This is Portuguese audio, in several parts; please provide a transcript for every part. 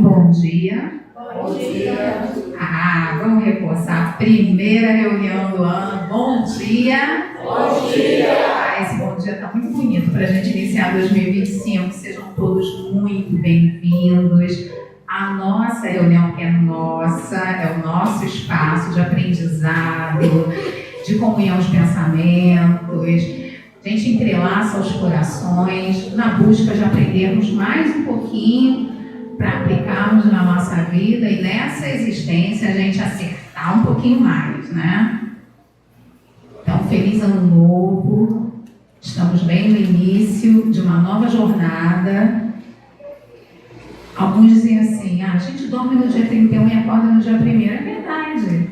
bom dia. Bom dia. Vamos reforçar a primeira reunião do ano. Bom dia. Bom dia. Esse bom dia está muito bonito para a gente iniciar 2025. Sejam todos muito bem-vindos. A nossa reunião, que é nossa, é o nosso espaço de aprendizado, de comunhão de pensamentos. A gente entrelaça os corações na busca de aprendermos mais um pouquinho para aplicarmos na nossa vida e nessa existência a gente acertar um pouquinho mais, né? Então, feliz ano novo. Estamos bem no início de uma nova jornada. Alguns dizem assim, a gente dorme no dia 31 e acorda no dia 1º. É verdade.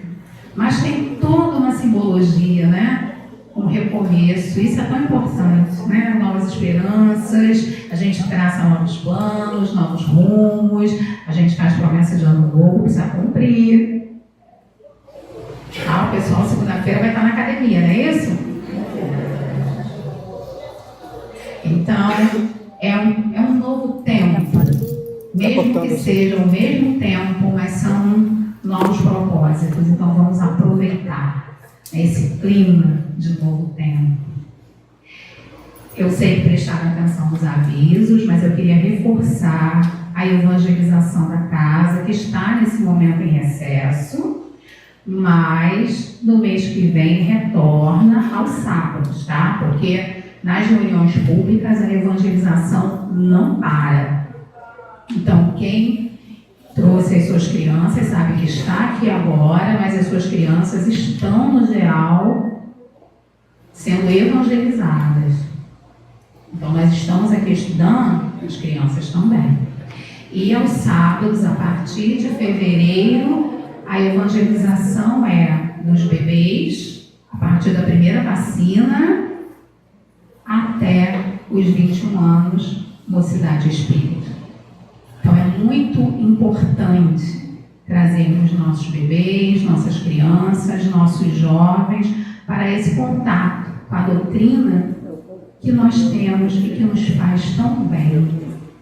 Mas tem toda uma simbologia, né? Um recomeço, isso é tão importante, né? Novas esperanças, a gente traça novos planos, novos rumos, a gente faz promessa de ano novo, precisa cumprir. O pessoal segunda-feira vai estar na academia, não é isso? Então, é um novo tempo, mesmo que seja o mesmo tempo, mas são novos propósitos, então vamos aproveitar esse clima de novo tempo. Eu sei que prestaram atenção nos avisos, mas eu queria reforçar a evangelização da casa, que está nesse momento em recesso, mas no mês que vem retorna aos sábados, tá? Porque nas reuniões públicas a evangelização não para. Então, quem trouxe as suas crianças sabe que está aqui agora, mas as suas crianças estão no geral sendo evangelizadas. Então, nós estamos aqui estudando, as crianças também. E aos sábados, a partir de fevereiro, a evangelização é nos bebês, a partir da primeira vacina, até os 21 anos, mocidade espírita. Então, é muito importante trazermos nossos bebês, nossas crianças, nossos jovens para esse contato com a doutrina que nós temos e que nos faz tão bem.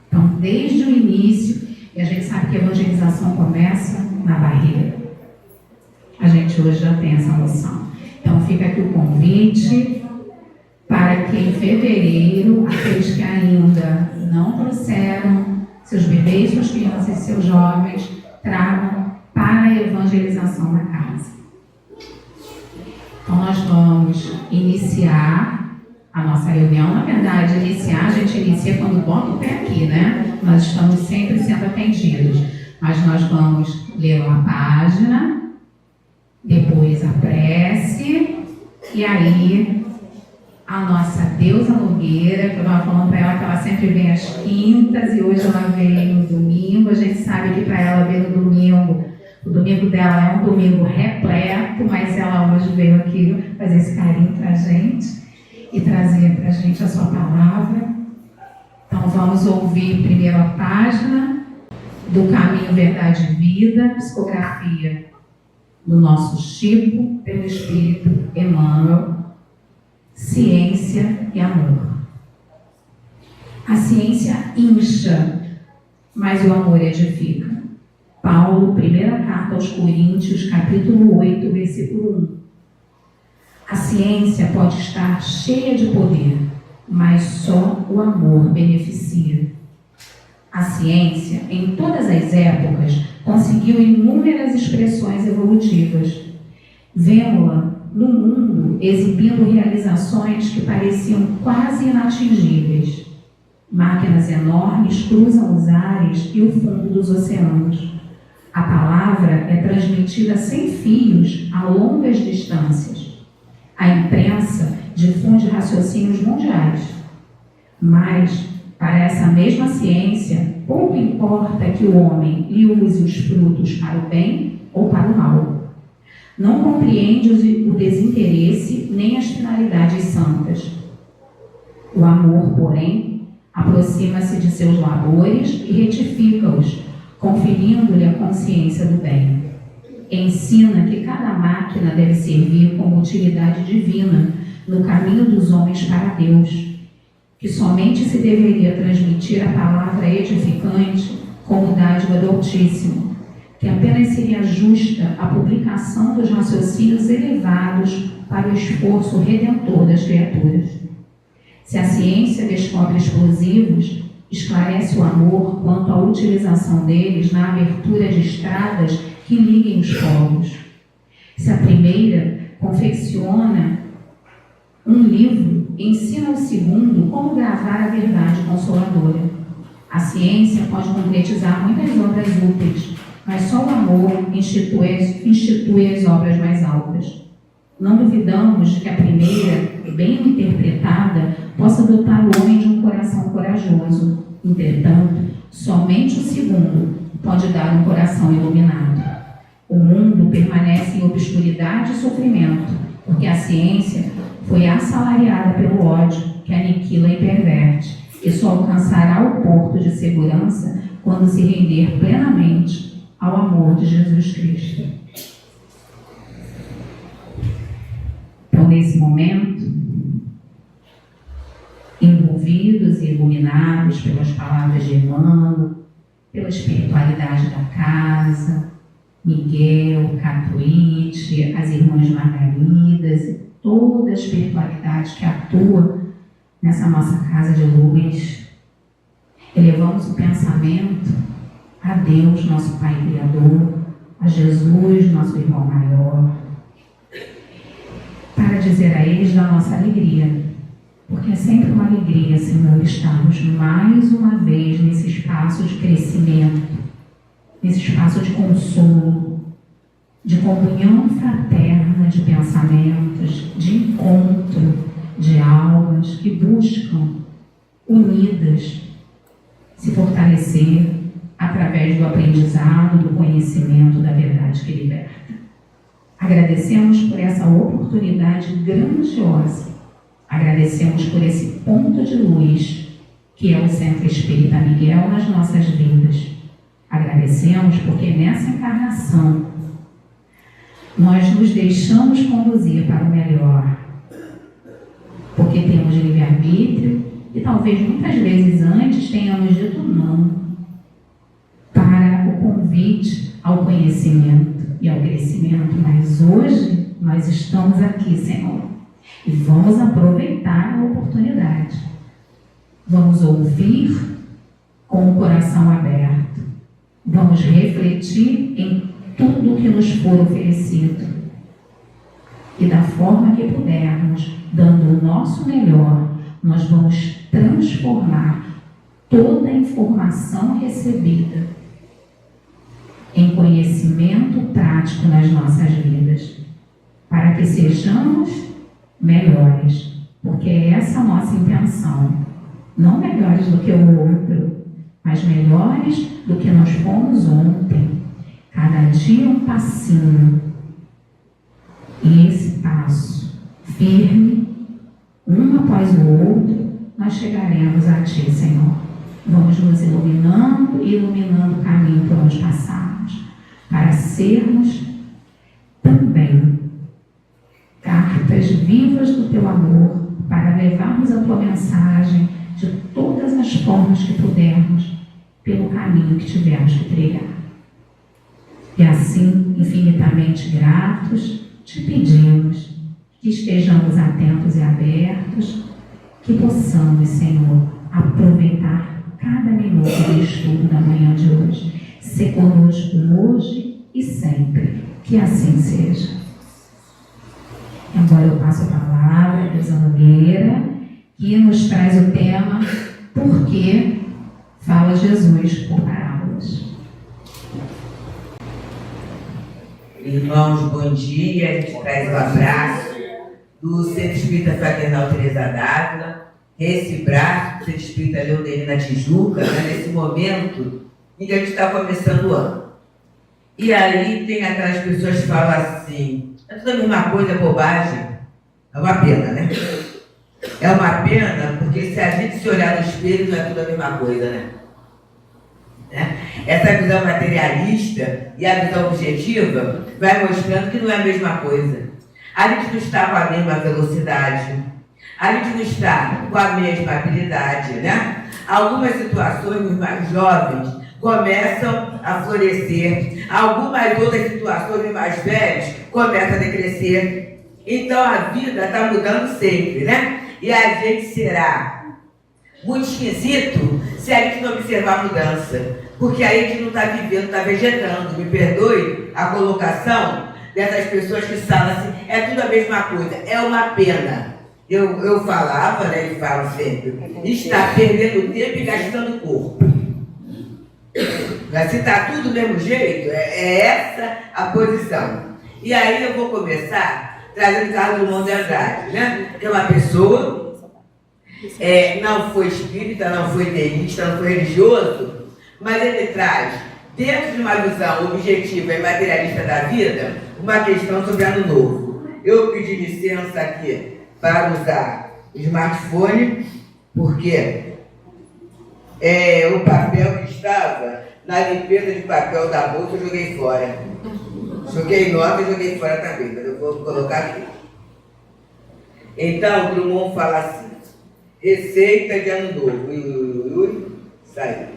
Então, desde o início, e a gente sabe que a evangelização começa na barriga. A gente hoje já tem essa noção. Então, fica aqui o convite para que em fevereiro, aqueles que ainda não trouxeram seus bebês, suas crianças e seus jovens tragam para a evangelização na casa. Então, nós vamos iniciar a nossa reunião. Na verdade, a gente inicia quando bota o pé aqui, né? Nós estamos sempre sendo atendidos. Mas nós vamos ler uma página, depois a prece, e aí a nossa Deusa Nogueira, que eu estava falando para ela que ela sempre vem às quintas e hoje ela veio no domingo. A gente sabe que para ela vir no domingo, o domingo dela é um domingo repleto, mas ela hoje veio aqui fazer esse carinho para a gente e trazer para a gente a sua palavra. Então vamos ouvir primeiro a página do Caminho, Verdade e Vida, psicografia do nosso Chico, pelo Espírito Emmanuel. Ciência e amor. A ciência incha, mas o amor edifica. Paulo, primeira carta aos Coríntios, capítulo 8, versículo 1. A ciência pode estar cheia de poder, mas só o amor beneficia. A ciência, em todas as épocas, conseguiu inúmeras expressões evolutivas. Vemo-la no mundo exibindo realizações que pareciam quase inatingíveis. Máquinas enormes cruzam os ares e o fundo dos oceanos. A palavra é transmitida sem fios a longas distâncias. A imprensa difunde raciocínios mundiais. Mas, para essa mesma ciência, pouco importa que o homem lhe use os frutos para o bem ou para o mal. Não compreende o desinteresse nem as finalidades santas. O amor, porém, aproxima-se de seus labores e retifica-os, conferindo-lhe a consciência do bem. Ensina que cada máquina deve servir como utilidade divina no caminho dos homens para Deus, que somente se deveria transmitir a palavra edificante com como dádiva do Altíssimo, que apenas seria justa a publicação dos raciocínios elevados para o esforço redentor das criaturas. Se a ciência descobre explosivos, esclarece o amor quanto à utilização deles na abertura de estradas que liguem os povos. Se a primeira confecciona um livro, ensina ao segundo como gravar a verdade consoladora. A ciência pode concretizar muitas obras úteis, mas só o amor institui as obras mais altas. Não duvidamos de que a primeira, bem interpretada, possa dotar o homem de um coração corajoso. Entretanto, somente o segundo pode dar um coração iluminado. O mundo permanece em obscuridade e sofrimento, porque a ciência foi assalariada pelo ódio que aniquila e perverte, e só alcançará o porto de segurança quando se render plenamente ao amor de Jesus Cristo. Então, nesse momento, envolvidos e iluminados pelas palavras de Emmanuel, pela espiritualidade da casa, Miguel, Catuíte, as irmãs Margaridas, toda a espiritualidade que atua nessa nossa casa de luz, elevamos o pensamento a Deus, nosso Pai Criador, a Jesus, nosso irmão maior, para dizer a eles da nossa alegria, porque é sempre uma alegria, Senhor, estarmos mais uma vez nesse espaço de crescimento, nesse espaço de consolo, de comunhão fraterna de pensamentos, de encontro de almas que buscam, unidas, se fortalecer através do aprendizado, do conhecimento da verdade que liberta. Agradecemos por essa oportunidade grandiosa, agradecemos por esse ponto de luz que é o Centro Espírita Miguel nas nossas vidas. Agradecemos porque nessa encarnação nós nos deixamos conduzir para o melhor, porque temos livre-arbítrio e talvez muitas vezes antes tenhamos dito não para o convite ao conhecimento e ao crescimento, mas hoje nós estamos aqui, Senhor, e vamos aproveitar a oportunidade. Vamos ouvir com o coração aberto, vamos refletir em tudo que nos for oferecido e da forma que pudermos, dando o nosso melhor, nós vamos transformar toda a informação recebida em conhecimento prático nas nossas vidas, para que sejamos melhores, porque é essa a nossa intenção, não melhores do que o outro, mas melhores do que nós fomos ontem. Cada dia um passinho, e esse passo firme, um após o outro, nós chegaremos a Ti, Senhor. Vamos nos iluminando e iluminando o caminho por onde passarmos, para sermos também cartas vivas do Teu amor, para levarmos a Tua mensagem de todas as formas que pudermos, pelo caminho que tivermos que trilhar. E assim, infinitamente gratos, te pedimos que estejamos atentos e abertos, que possamos, Senhor, aproveitar cada minuto do estudo da manhã de hoje. Ser conosco hoje e sempre. Que assim seja. Agora eu passo a palavra a Elza Nogueira, que nos traz o tema Por que fala Jesus por parábolas. Irmãos, bom dia. A gente traz o abraço do Centro Espírita Fraternal Teresa d'Ávila, esse braço do Centro Espírita Leonelina Tijuca, nesse momento em que a gente está começando o ano. E aí tem aquelas pessoas que falam assim, é tudo a mesma coisa, é bobagem. É uma pena, né? É uma pena porque se a gente se olhar no espelho não é tudo a mesma coisa, né? Essa visão materialista e a visão objetiva vai mostrando que não é a mesma coisa. A gente não está com a mesma velocidade, a gente não está com a mesma habilidade, né? Algumas situações, os mais jovens, começam a florescer. Algumas outras situações mais velhas começam a decrescer. Então a vida está mudando sempre, né? E a gente será muito esquisito se a gente não observar a mudança. Porque aí a gente não está vivendo, está vegetando. Me perdoe a colocação dessas pessoas que falam assim, é tudo a mesma coisa, é uma pena. Eu falava, né, e falo sempre, está perdendo tempo e gastando corpo. Mas se está tudo do mesmo jeito, é essa a posição. E aí eu vou começar trazendo Carlos Drummond de Andrade, né? Que é uma pessoa, não foi espírita, não foi deísta, não foi religioso, mas ele traz, dentro de uma visão objetiva e materialista da vida, uma questão sobre Ano Novo. Eu pedi licença aqui para usar o smartphone, porque o papel que estava na limpeza de papel da bolsa eu joguei fora. Joguei nota e joguei fora também, mas eu vou colocar aqui. Então, o Drummond fala assim, receita de Ano Novo. Saiu.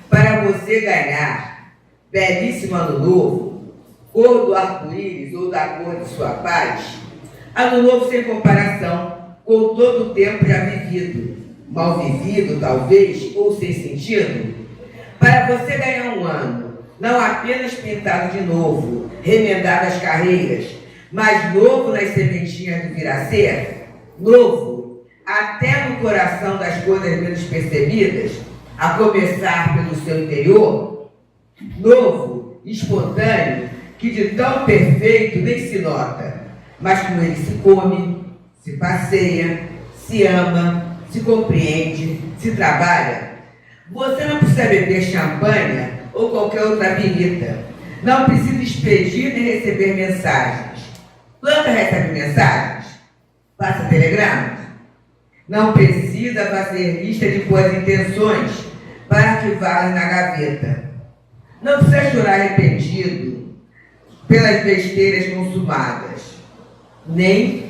Para você ganhar belíssimo Ano Novo, cor do arco-íris ou da cor de sua paz, Ano Novo sem comparação, com todo o tempo já vivido, mal vivido talvez, ou sem sentido, para você ganhar um ano, não apenas pintado de novo, remendado as carreiras, mas novo nas sementinhas do vir a ser, novo até no coração das coisas menos percebidas, a começar pelo seu interior, novo, espontâneo, que de tão perfeito nem se nota, mas com ele se come, se passeia, se ama, se compreende, se trabalha. Você não precisa beber champanhe ou qualquer outra birita. Não precisa expedir nem receber mensagens. Planta recebe mensagens? Passa telegramas? Não precisa fazer lista de boas intenções para arquivá-las na gaveta. Não precisa chorar arrependido pelas besteiras consumadas. Nem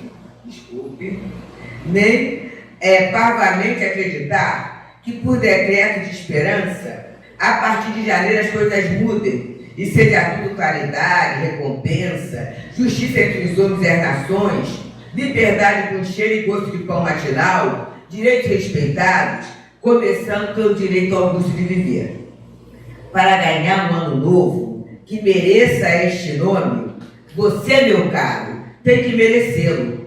parvamente acreditar que por decreto de esperança, a partir de janeiro as coisas mudem e seja tudo claridade, recompensa, justiça entre os homens e as nações, liberdade com cheiro e gosto de pão matinal, direitos respeitados, começando pelo direito ao luxo de viver. Para ganhar um ano novo que mereça este nome, você, meu caro, tem que merecê-lo.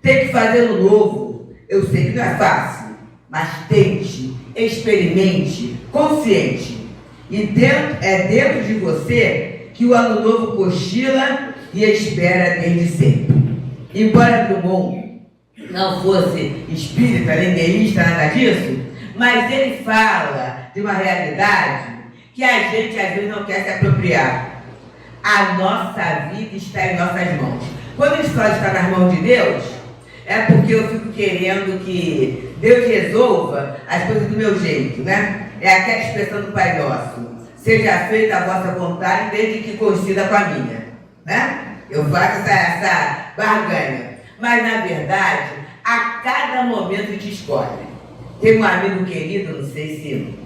Tem que fazê-lo novo. Eu sei que não é fácil, mas tente, experimente, consciente. E dentro de você que o ano novo cochila e espera desde sempre. Embora Drummond não fosse espírita, nem deísta, nada disso, mas ele fala de uma realidade que a gente às vezes não quer se apropriar. A nossa vida está em nossas mãos. Quando a gente fala de estar nas mãos de Deus, é porque eu fico querendo que Deus resolva as coisas do meu jeito, né? É aquela expressão do Pai Nosso. Seja feita a vossa vontade, desde que coincida com a minha, né? Eu faço essa barganha. Mas, na verdade, a cada momento a gente escolhe. Tem um amigo querido, não sei se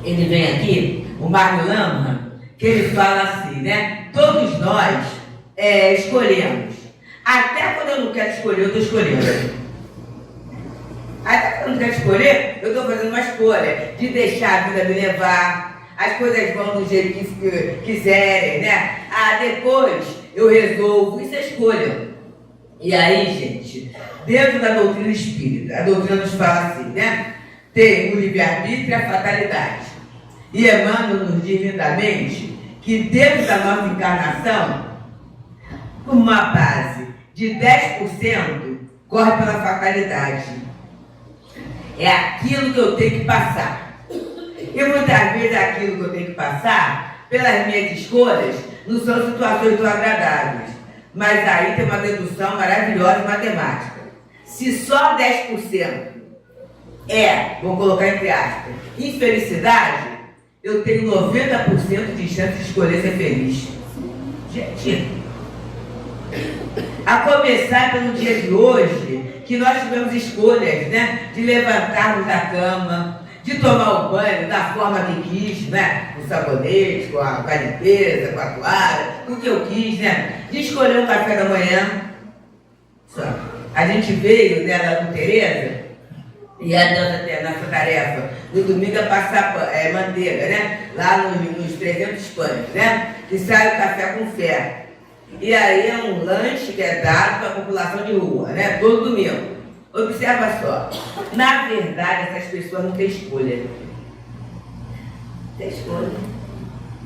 ele vem aqui, o Mário Lama, que ele fala assim, né? Todos nós escolhemos. Até quando eu não quero escolher, eu estou escolhendo. Até quando eu não quero escolher, eu estou fazendo uma escolha de deixar a vida me levar. As coisas vão do jeito que quiserem, né? Depois eu resolvo, isso é escolha. E aí, gente, dentro da doutrina espírita, a doutrina nos fala assim, né? Tem o livre-arbítrio e a fatalidade. E Emmanuel nos diz lindamente que dentro da nossa encarnação, uma base de 10% corre pela fatalidade. É aquilo que eu tenho que passar. E muitas vezes aquilo que eu tenho que passar, pelas minhas escolhas, não são situações tão agradáveis. Mas aí tem uma dedução maravilhosa matemática. Se só 10% vou colocar entre aspas, infelicidade, eu tenho 90% de chance de escolher ser feliz. Gente, A começar pelo dia de hoje, que nós tivemos escolhas, né? De levantarmos da cama, de tomar o banho da forma que quis, né? Com sabonete, com a limpeza, com a toalha, com o que eu quis, né? De escolher o café da manhã. A gente veio, né, da Dona Tereza, e a nossa tarefa no domingo é passar manteiga, né? Lá nos 300 pães, né? Que sai o café com fé. E aí é um lanche que é dado para a população de rua, né? Todo domingo. Observa só. Na verdade, essas pessoas não têm escolha. Tem escolha.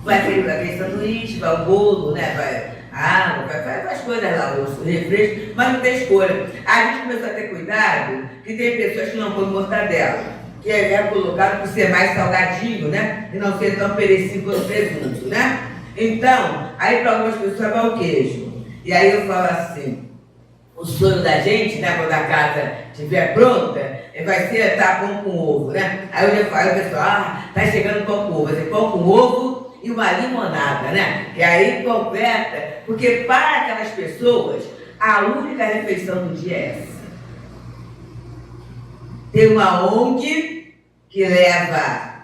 Vai aquele sanduíche, vai o bolo, né? Vai a água, vai as coisas lá, o refresco, mas não tem escolha. A gente começou a ter cuidado que tem pessoas que não põem mortadela, que é colocado por ser mais salgadinho, né? E não ser tão perecível quanto presunto, né? Então, aí para algumas pessoas vai o queijo. E aí eu falo assim, o sonho da gente, né, quando a casa estiver pronta, vai ser pão com ovo, né? Aí eu já falo, o pessoal, tá chegando pão com ovo, vai ser pão com ovo e uma limonada, né? E aí completa, porque para aquelas pessoas, a única refeição do dia é essa. Tem uma ONG que leva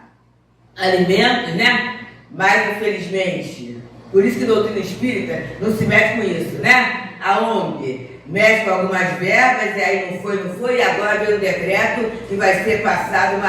alimentos, né? Mas, infelizmente, por isso que a doutrina espírita não se mete com isso, né? A ONG mexe com algumas verbas, e aí não foi, e agora veio o decreto que vai ser passado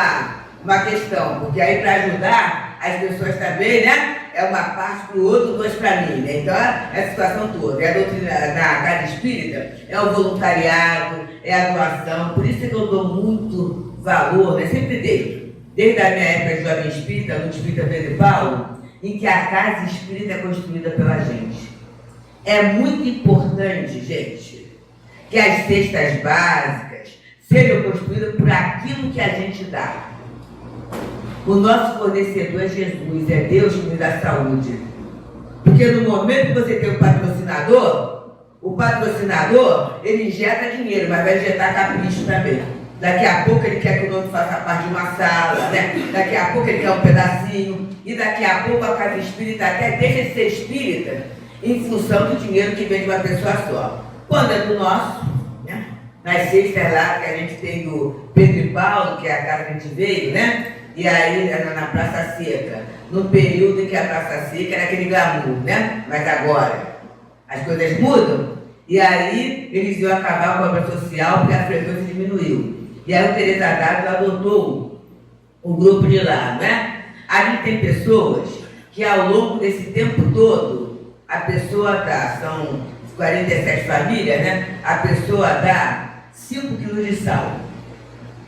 uma questão, porque aí para ajudar as pessoas também, né? É uma parte para o outro, duas para mim, né? Então, é a situação toda. É a doutrina da casa espírita, é o voluntariado, é a doação. Por isso que eu dou muito valor, né? Sempre dei. Desde a minha época de jovem espírita, no Espírita Pedro e Paulo, em que a casa espírita é construída pela gente. É muito importante, gente, que as cestas básicas sejam construídas por aquilo que a gente dá. O nosso fornecedor é Jesus, é Deus que nos dá saúde. Porque no momento que você tem o patrocinador, ele injeta dinheiro, mas vai injetar capricho também. Daqui a pouco ele quer que o nome faça parte de uma sala, né? Daqui a pouco ele quer um pedacinho, e daqui a pouco a casa espírita até deixa de ser espírita em função do dinheiro que vem de uma pessoa só. Quando é do nosso, né? Nas cestas lá que a gente tem do Pedro e Paulo, que é a casa que a gente veio, né? E aí na Praça Seca, no período em que a Praça Seca era aquele glamour, né? Mas agora as coisas mudam, e aí eles iam acabar com a obra social porque a frequência diminuiu. E aí o Tereza Dávila adotou o grupo de lá, né? A gente tem pessoas que ao longo desse tempo todo, a pessoa dá, são 47 famílias, né? A pessoa dá 5 quilos de sal.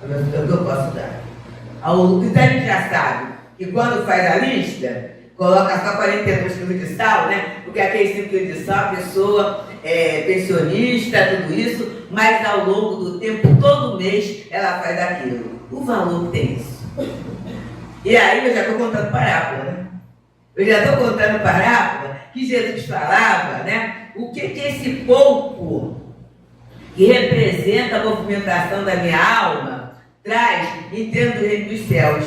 É o que eu posso dar. Então a gente já sabe que quando faz a lista, coloca só 42 quilos de sal, né? Porque aqueles 5 quilos de sal, a pessoa é pensionista, tudo isso, mas ao longo do tempo, todo mês, ela faz aquilo. O valor que tem isso. E aí eu já estou contando parábola, né? Eu já estou contando parábola que Jesus falava, né? O que é esse pouco que representa a movimentação da minha alma traz em termos do reino dos céus?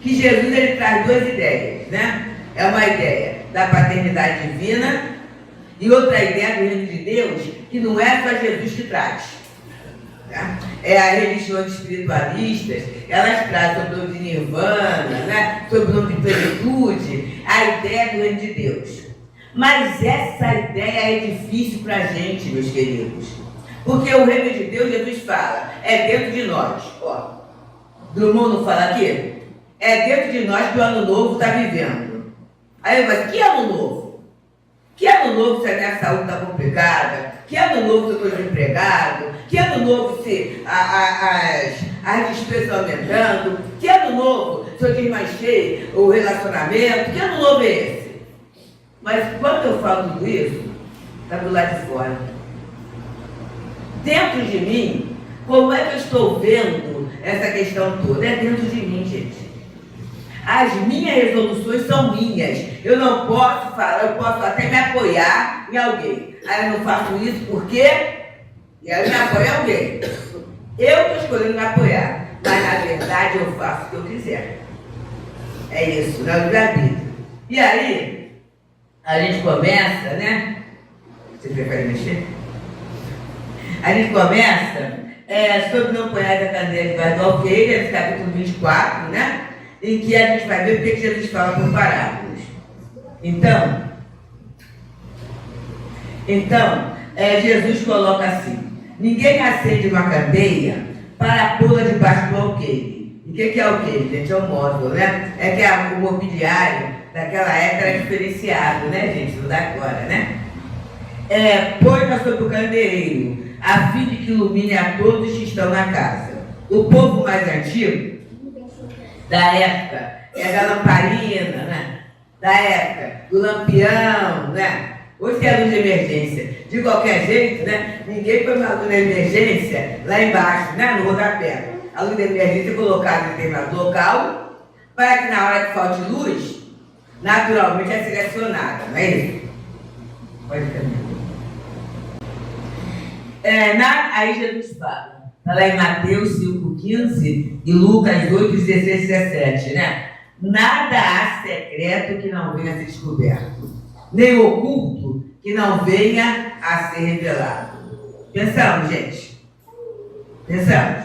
Que Jesus ele traz duas ideias, né? É uma ideia da paternidade divina e outra ideia do reino de Deus, que não é só Jesus que traz. Tá? É a religião espiritualistas, elas trazem sobre o nome de nirvana, né? Sobre o nome de plenitude, a ideia do reino de Deus. Mas essa ideia é difícil para a gente, meus queridos. Porque o reino de Deus, Jesus fala, é dentro de nós. Ó, Drummond não fala aqui? É dentro de nós que o ano novo está vivendo. Aí eu falo, que ano novo? Que ano novo se a minha saúde está complicada? Que ano novo se eu estou desempregado? Que ano novo se as despesas estão aumentando? Que ano novo se eu desmanchei o relacionamento? Que ano novo é esse? Mas quando eu falo tudo isso, está do lado de fora. Dentro de mim, como é que eu estou vendo essa questão toda? É dentro de mim, gente. As minhas resoluções são minhas. Eu não posso falar, eu posso até me apoiar em alguém. Aí eu não faço isso porque e aí eu me apoio em alguém. Eu estou escolhendo me apoiar, mas na verdade eu faço o que eu quiser. É isso, não é o livre-arbítrio. E aí, a gente começa, né? Você prefere mexer? A gente começa sobre não apanhar da candeia debaixo do alqueire, no capítulo 24, né? Em que a gente vai ver porque que Jesus fala por parábolas. Então, Jesus coloca assim: ninguém acende uma candeia para pô-la debaixo do alqueire. E o que é alqueire, gente? É um móvel, né? É que o mobiliário daquela época era diferenciado, né, gente? Não dá agora, né? Põe-na sobre o candeeiro, a fim de que ilumine a todos que estão na casa. O povo mais antigo da época é da lamparina, né? Da época do lampião, né? Hoje é a luz de emergência. De qualquer jeito, né? Ninguém põe uma luz de emergência lá embaixo, né? No rodapé. A luz de emergência é colocada em determinado local para que na hora que falte luz, naturalmente é selecionada, não é isso? Pode terminar. Aí Jesus fala, está lá em Mateus 5,15 e Lucas 8, 16, 17, né? Nada há secreto que não venha a ser descoberto, nem oculto que não venha a ser revelado. Pensamos, gente? Pensamos?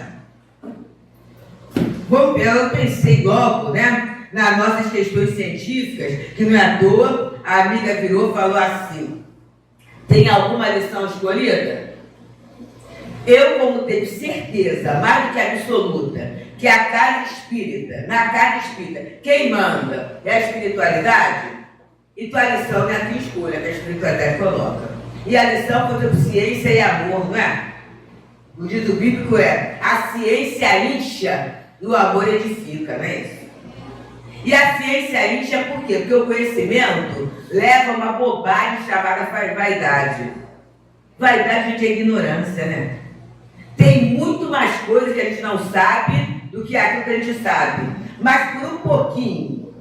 Bom, eu pensei logo, né? Nas nossas questões científicas, que não é à toa, a amiga virou e falou assim: tem alguma lição escolhida? Eu, como tenho certeza, mais do que absoluta, que a casa espírita, na casa espírita, quem manda é a espiritualidade, então a lição não é a tua escolha, que a espiritualidade coloca. E a lição foi sobre ciência e amor, não é? O dito bíblico é: a ciência incha e o amor edifica, não é isso? E a ciência incha por quê? Porque o conhecimento leva a uma bobagem chamada vaidade. Vaidade, gente, é ignorância, né? Tem muito mais coisas que a gente não sabe do que aquilo que a gente sabe. Mas por um pouquinho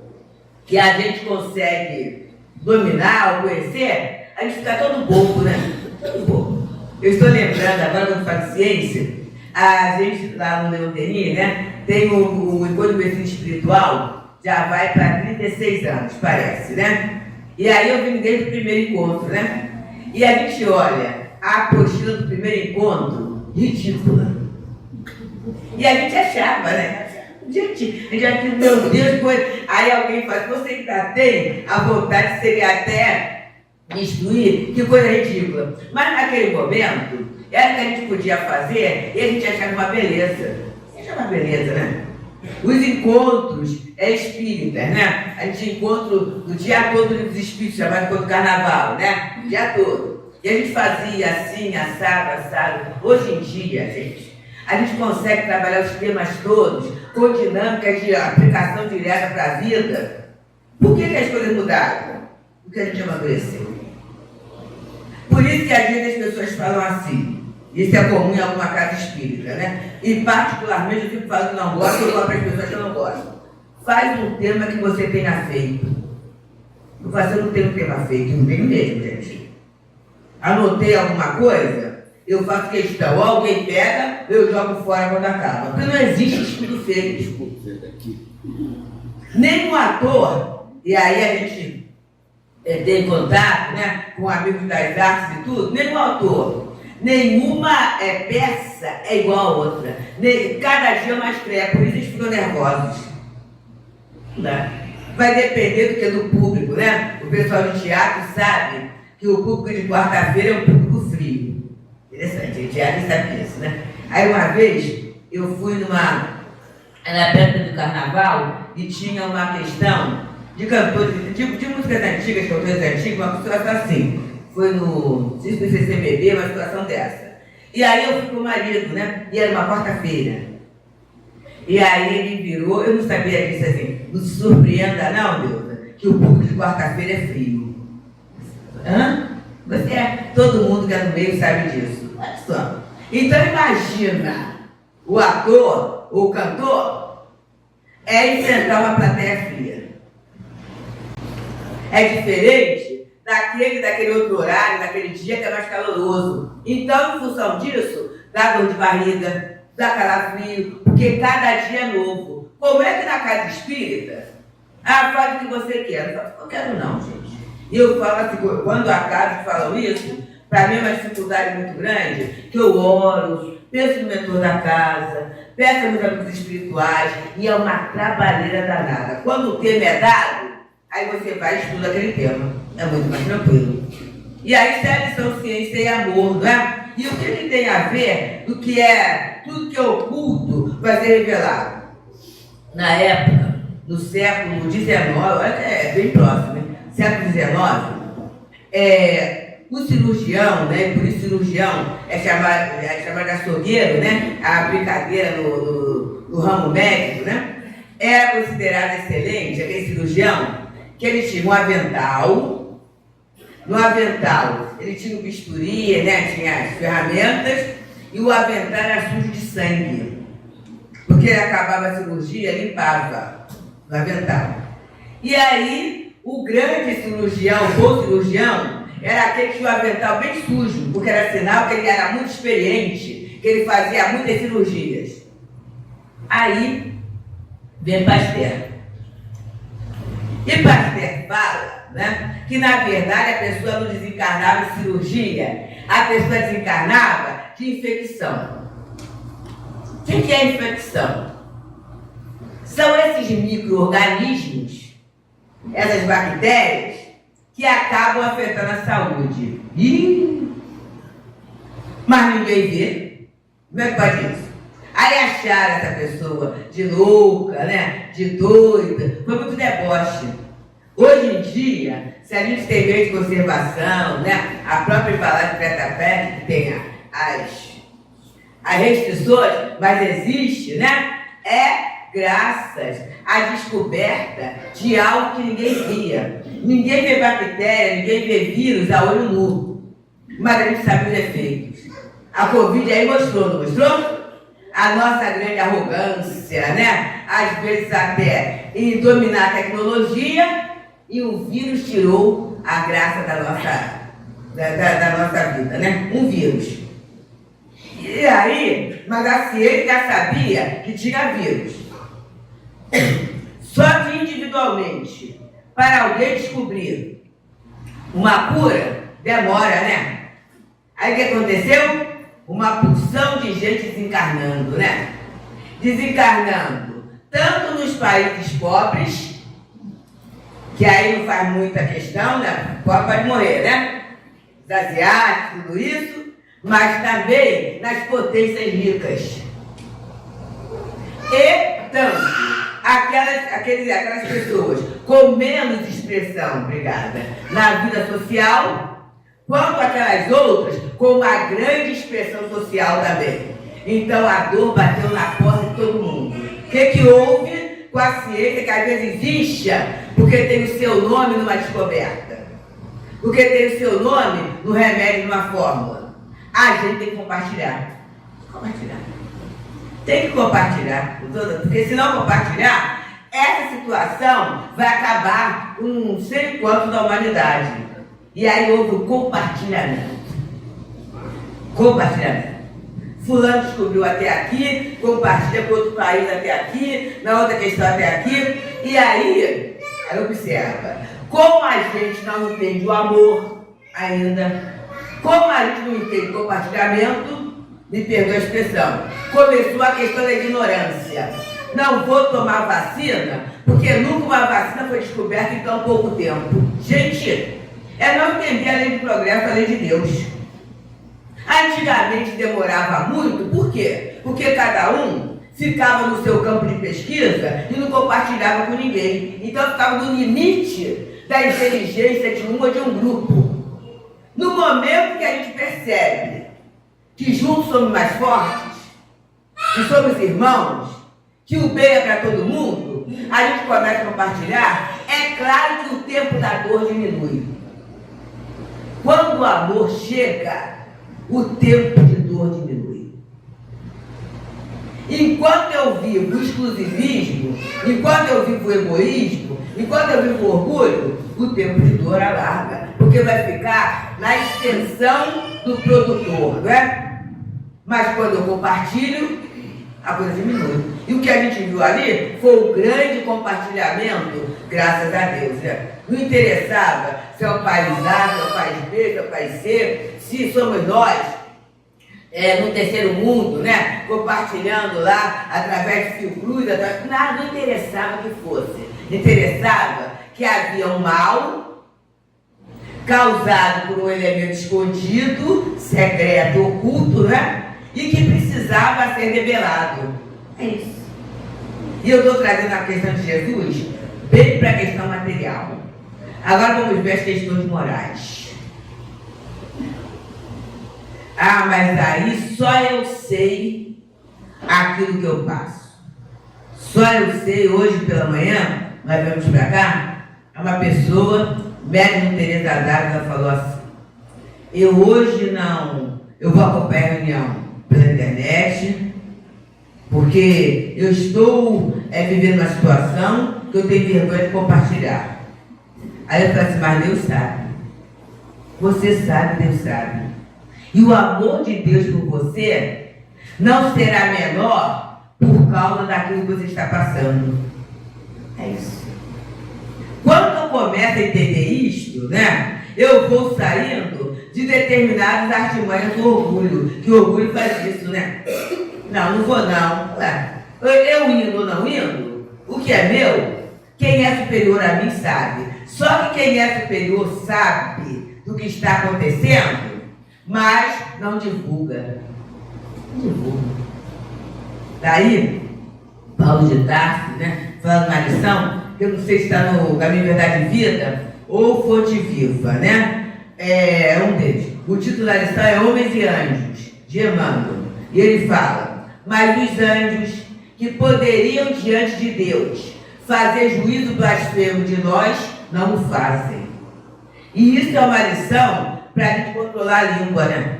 que a gente consegue dominar ou conhecer, a gente fica todo bobo, né? Todo bobo. Eu estou lembrando, agora quando falo de ciência, a gente lá no Leonteni, né? Tem o encontro do espiritual, já vai para 36 anos, parece, né? E aí eu vim desde o primeiro encontro, né? E a gente olha a apostila do primeiro encontro, ridícula. E a gente achava, né? Gente, meu Deus, coisa. Aí alguém fala: você ainda tem a vontade, seria até instruir, que coisa ridícula. Mas naquele momento, era o que a gente podia fazer e a gente achava uma beleza. Achava uma beleza, né? Os encontros espíritas, né? A gente encontra o dia todo nos espíritos, chamado encontro carnaval, né? O dia todo. E a gente fazia assim, assado. Hoje em dia, gente, a gente consegue trabalhar os temas todos com dinâmicas de aplicação direta para a vida. Por que as coisas mudaram? Porque a gente amadureceu. Por isso que às vezes as pessoas falam assim, isso é comum em alguma casa espírita, né? E particularmente eu fico falando que não gosto, eu falo para as pessoas que eu não gosto. Faz um tema que você tenha feito. Eu não tenho um tema feito, não tenho mesmo, gente. Anotei alguma coisa, eu faço questão, ou alguém pega, eu jogo fora quando acaba. Porque não existe estudo feito. Nem um ator, e aí a gente tem contato, né, com amigos das artes e tudo, nenhum autor, nenhuma peça é igual a outra. Cada dia mais cria, por isso eles ficam nervosos. Né? Vai depender do que é do público, né? O pessoal de teatro sabe que o público de quarta-feira é um público frio. Interessante, o teatro sabe disso, né? Aí uma vez eu fui na época do carnaval e tinha uma questão de cantores, de músicas antigas, cantores antigos, uma situação assim. Foi no CCBB, uma situação dessa. E aí eu fui com o marido, né? E era uma quarta-feira. E aí ele virou, eu não sabia disso assim, não se surpreenda não, Deus, que o público de quarta-feira é frio. Hã? Todo mundo que é no meio sabe disso. Olha só. Então imagina, o ator, o cantor, enfrentar uma plateia fria. É diferente daquele outro horário, daquele dia que é mais caloroso. Então, em função disso, dá dor de barriga, dá calafrio, porque cada dia é novo. Como é que na casa espírita, faz o que você quer? Eu não quero não, gente. E eu falo assim, quando acaso falam isso, Para mim é uma dificuldade muito grande, que eu oro, penso no mentor da casa, peço aos meus amigos espirituais, e é uma trabalheira danada. Quando o tema é dado, aí você vai e estuda aquele tema. É muito mais tranquilo. E aí isso é lição, ciência e amor, não é? E o que tem a ver do que é, tudo que é oculto vai ser revelado? Na época, no século XIX, é bem próximo, hein? Século XIX, o cirurgião, né? Por isso cirurgião é chamado de açougueiro, né? A brincadeira no ramo médico, né? Era considerado excelente, aquele cirurgião, que ele tinha um avental. No avental, ele tinha o bisturi, né? Tinha as ferramentas, e o avental era sujo de sangue. Porque ele acabava a cirurgia, limpava no avental. E aí, o grande cirurgião, o bom cirurgião, era aquele que tinha o avental bem sujo, porque era sinal que ele era muito experiente, que ele fazia muitas cirurgias. Aí, vem Pasteur. E Pasteur fala, né, que na verdade a pessoa não desencarnava de cirurgia, a pessoa desencarnava de infecção. O que é infecção? São esses micro-organismos, essas bactérias, que acabam afetando a saúde. Mas ninguém vê. Como é que pode isso? Aí acharam essa pessoa de louca, né? De doida. Foi muito deboche. Hoje em dia, se a gente tem meio de conservação, né? A própria embalagem preta-pé tem as restrições, mas existe, né? É graças à descoberta de algo que ninguém via. Ninguém vê bactéria, ninguém vê vírus a olho nu. Mas a gente sabe os efeitos. A Covid aí mostrou, não mostrou? A nossa grande arrogância, né? Às vezes até em dominar a tecnologia, e o vírus tirou a graça da nossa vida, né? Um vírus. E aí, mas a ciência já sabia que tinha vírus. Só que individualmente, para alguém descobrir uma cura, demora, né? Aí o que aconteceu? Uma porção de gente desencarnando, né? Desencarnando tanto nos países pobres, que aí não faz muita questão, né? Pobre pode morrer, né? Os asiáticos, tudo isso, mas também nas potências ricas. E tanto aquelas pessoas com menos expressão, obrigada, na vida social, quanto aquelas outras com uma grande expressão social também. Então a dor bateu na porta de todo mundo. O que houve com a ciência, que às vezes existe, porque tem o seu nome numa descoberta, porque tem o seu nome no remédio, numa fórmula? A gente tem que compartilhar. Tem que compartilhar, porque se não compartilhar, essa situação vai acabar com não sei quanto da humanidade. E aí houve o compartilhamento. Fulano descobriu até aqui, compartilha com outro país até aqui, na outra questão até aqui. E aí observa, como a gente não entende o amor ainda, como a gente não entende o compartilhamento, me perdoa a expressão, começou a questão da ignorância. Não vou tomar vacina, porque nunca uma vacina foi descoberta em tão pouco tempo. Gente, é não entender a lei do progresso, a lei de Deus. Antigamente demorava muito, por quê? Porque cada um ficava no seu campo de pesquisa e não compartilhava com ninguém. Então ficava no limite da inteligência de um ou de um grupo. No momento que a gente percebe que juntos somos mais fortes, que somos irmãos, que o bem é para todo mundo, a gente começa a compartilhar, é claro que o tempo da dor diminui. Quando o amor chega, o tempo de dor diminui. Enquanto eu vivo o exclusivismo, enquanto eu vivo o egoísmo, enquanto eu vivo o orgulho, o tempo de dor alarga, porque vai ficar na extensão do produtor, não é? Mas quando eu compartilho, a coisa diminui. E o que a gente viu ali foi um grande compartilhamento, graças a Deus. Né? Não interessava se é o país A, se é o país B, se é o país C, se somos nós, no terceiro mundo, né? Compartilhando lá através de fio cruz, nada não interessava que fosse. Interessava que havia um mal causado por um elemento escondido, secreto, oculto, né? E que precisava ser revelado. É isso. E eu estou trazendo a questão de Jesus bem para a questão material. Agora vamos ver as questões morais. Ah, mas aí só eu sei aquilo que eu passo. Só eu sei, hoje pela manhã, nós vamos para cá, uma pessoa, médium Teresa d'Ávila, falou assim: eu hoje não, eu vou acompanhar a reunião pela internet, porque eu estou vivendo uma situação que eu tenho vergonha de compartilhar. Aí eu falei assim: mas Deus sabe. Você sabe, Deus sabe. E o amor de Deus por você não será menor por causa daquilo que você está passando. É isso. Quando eu começo a entender isto, né, eu vou saindo de determinadas artimanhas do orgulho. Que o orgulho faz isso, né? Não vou não. Eu indo ou não indo, o que é meu, quem é superior a mim sabe. Só que quem é superior sabe do que está acontecendo, mas não divulga. Não divulga. Daí, Paulo de Tarso, né, falando na lição, que eu não sei se está no Caminho, Verdade e Vida ou Fonte Viva, né? Um deles. O título da lição é Homens e Anjos, de Emmanuel. E ele fala: mas os anjos que poderiam diante de Deus fazer juízo blasfemo de nós, não o fazem. E isso é uma lição para a gente controlar a língua, né?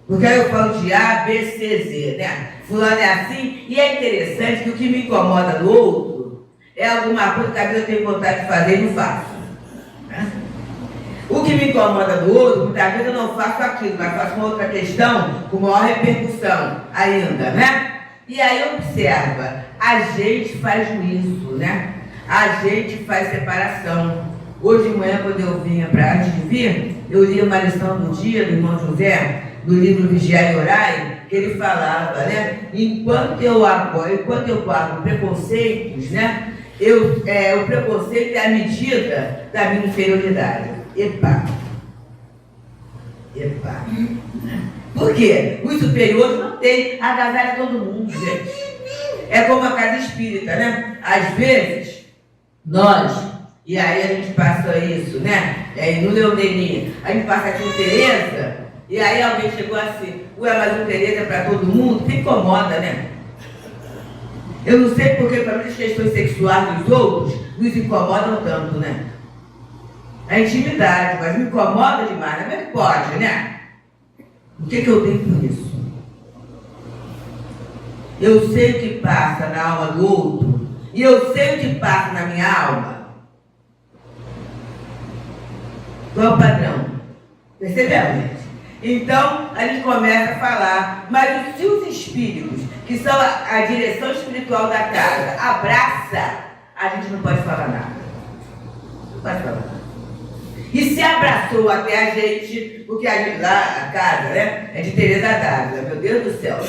Porque aí eu falo de A, B, C, Z, né? Fulano é assim, e é interessante que o que me incomoda do outro é alguma coisa que às vezes eu tenho vontade de fazer e não faço. Né? O que me incomoda do outro, muitas vezes eu não faço aquilo, mas faço uma outra questão com maior repercussão ainda, né? E aí observa, a gente faz juízo, né? A gente faz separação. Hoje de manhã, quando eu vinha para antes de vir, eu li uma lição do dia do irmão José, do livro Vigiai e Orai, que ele falava, né? Enquanto eu guardo preconceitos, né? O preconceito é a medida da minha inferioridade. Epa! Por quê? Os superiores não têm, agasalha todo mundo, gente. É como a casa espírita, né? Às vezes, e aí a gente passa isso, né? No Leonelinha, a gente passa aqui em Tereza, e aí alguém chegou assim: ué, mas o Tereza é para todo mundo? Te incomoda, né? Eu não sei porque, para mim, as questões sexuais dos outros nos incomodam tanto, né? A intimidade, mas me incomoda demais, né? Como é que pode, né? O que eu tenho por isso? Eu sei o que passa na alma do outro, e eu sei o que passa na minha alma. Qual é o padrão? Percebeu, gente? Então, a gente começa a falar, mas se os espíritos, que são a direção espiritual da casa, abraça, a gente não pode falar nada. Não pode falar nada. E se abraçou até a gente, porque a gente lá, a casa, né, é de Teresa d'Ávila, meu Deus do céu.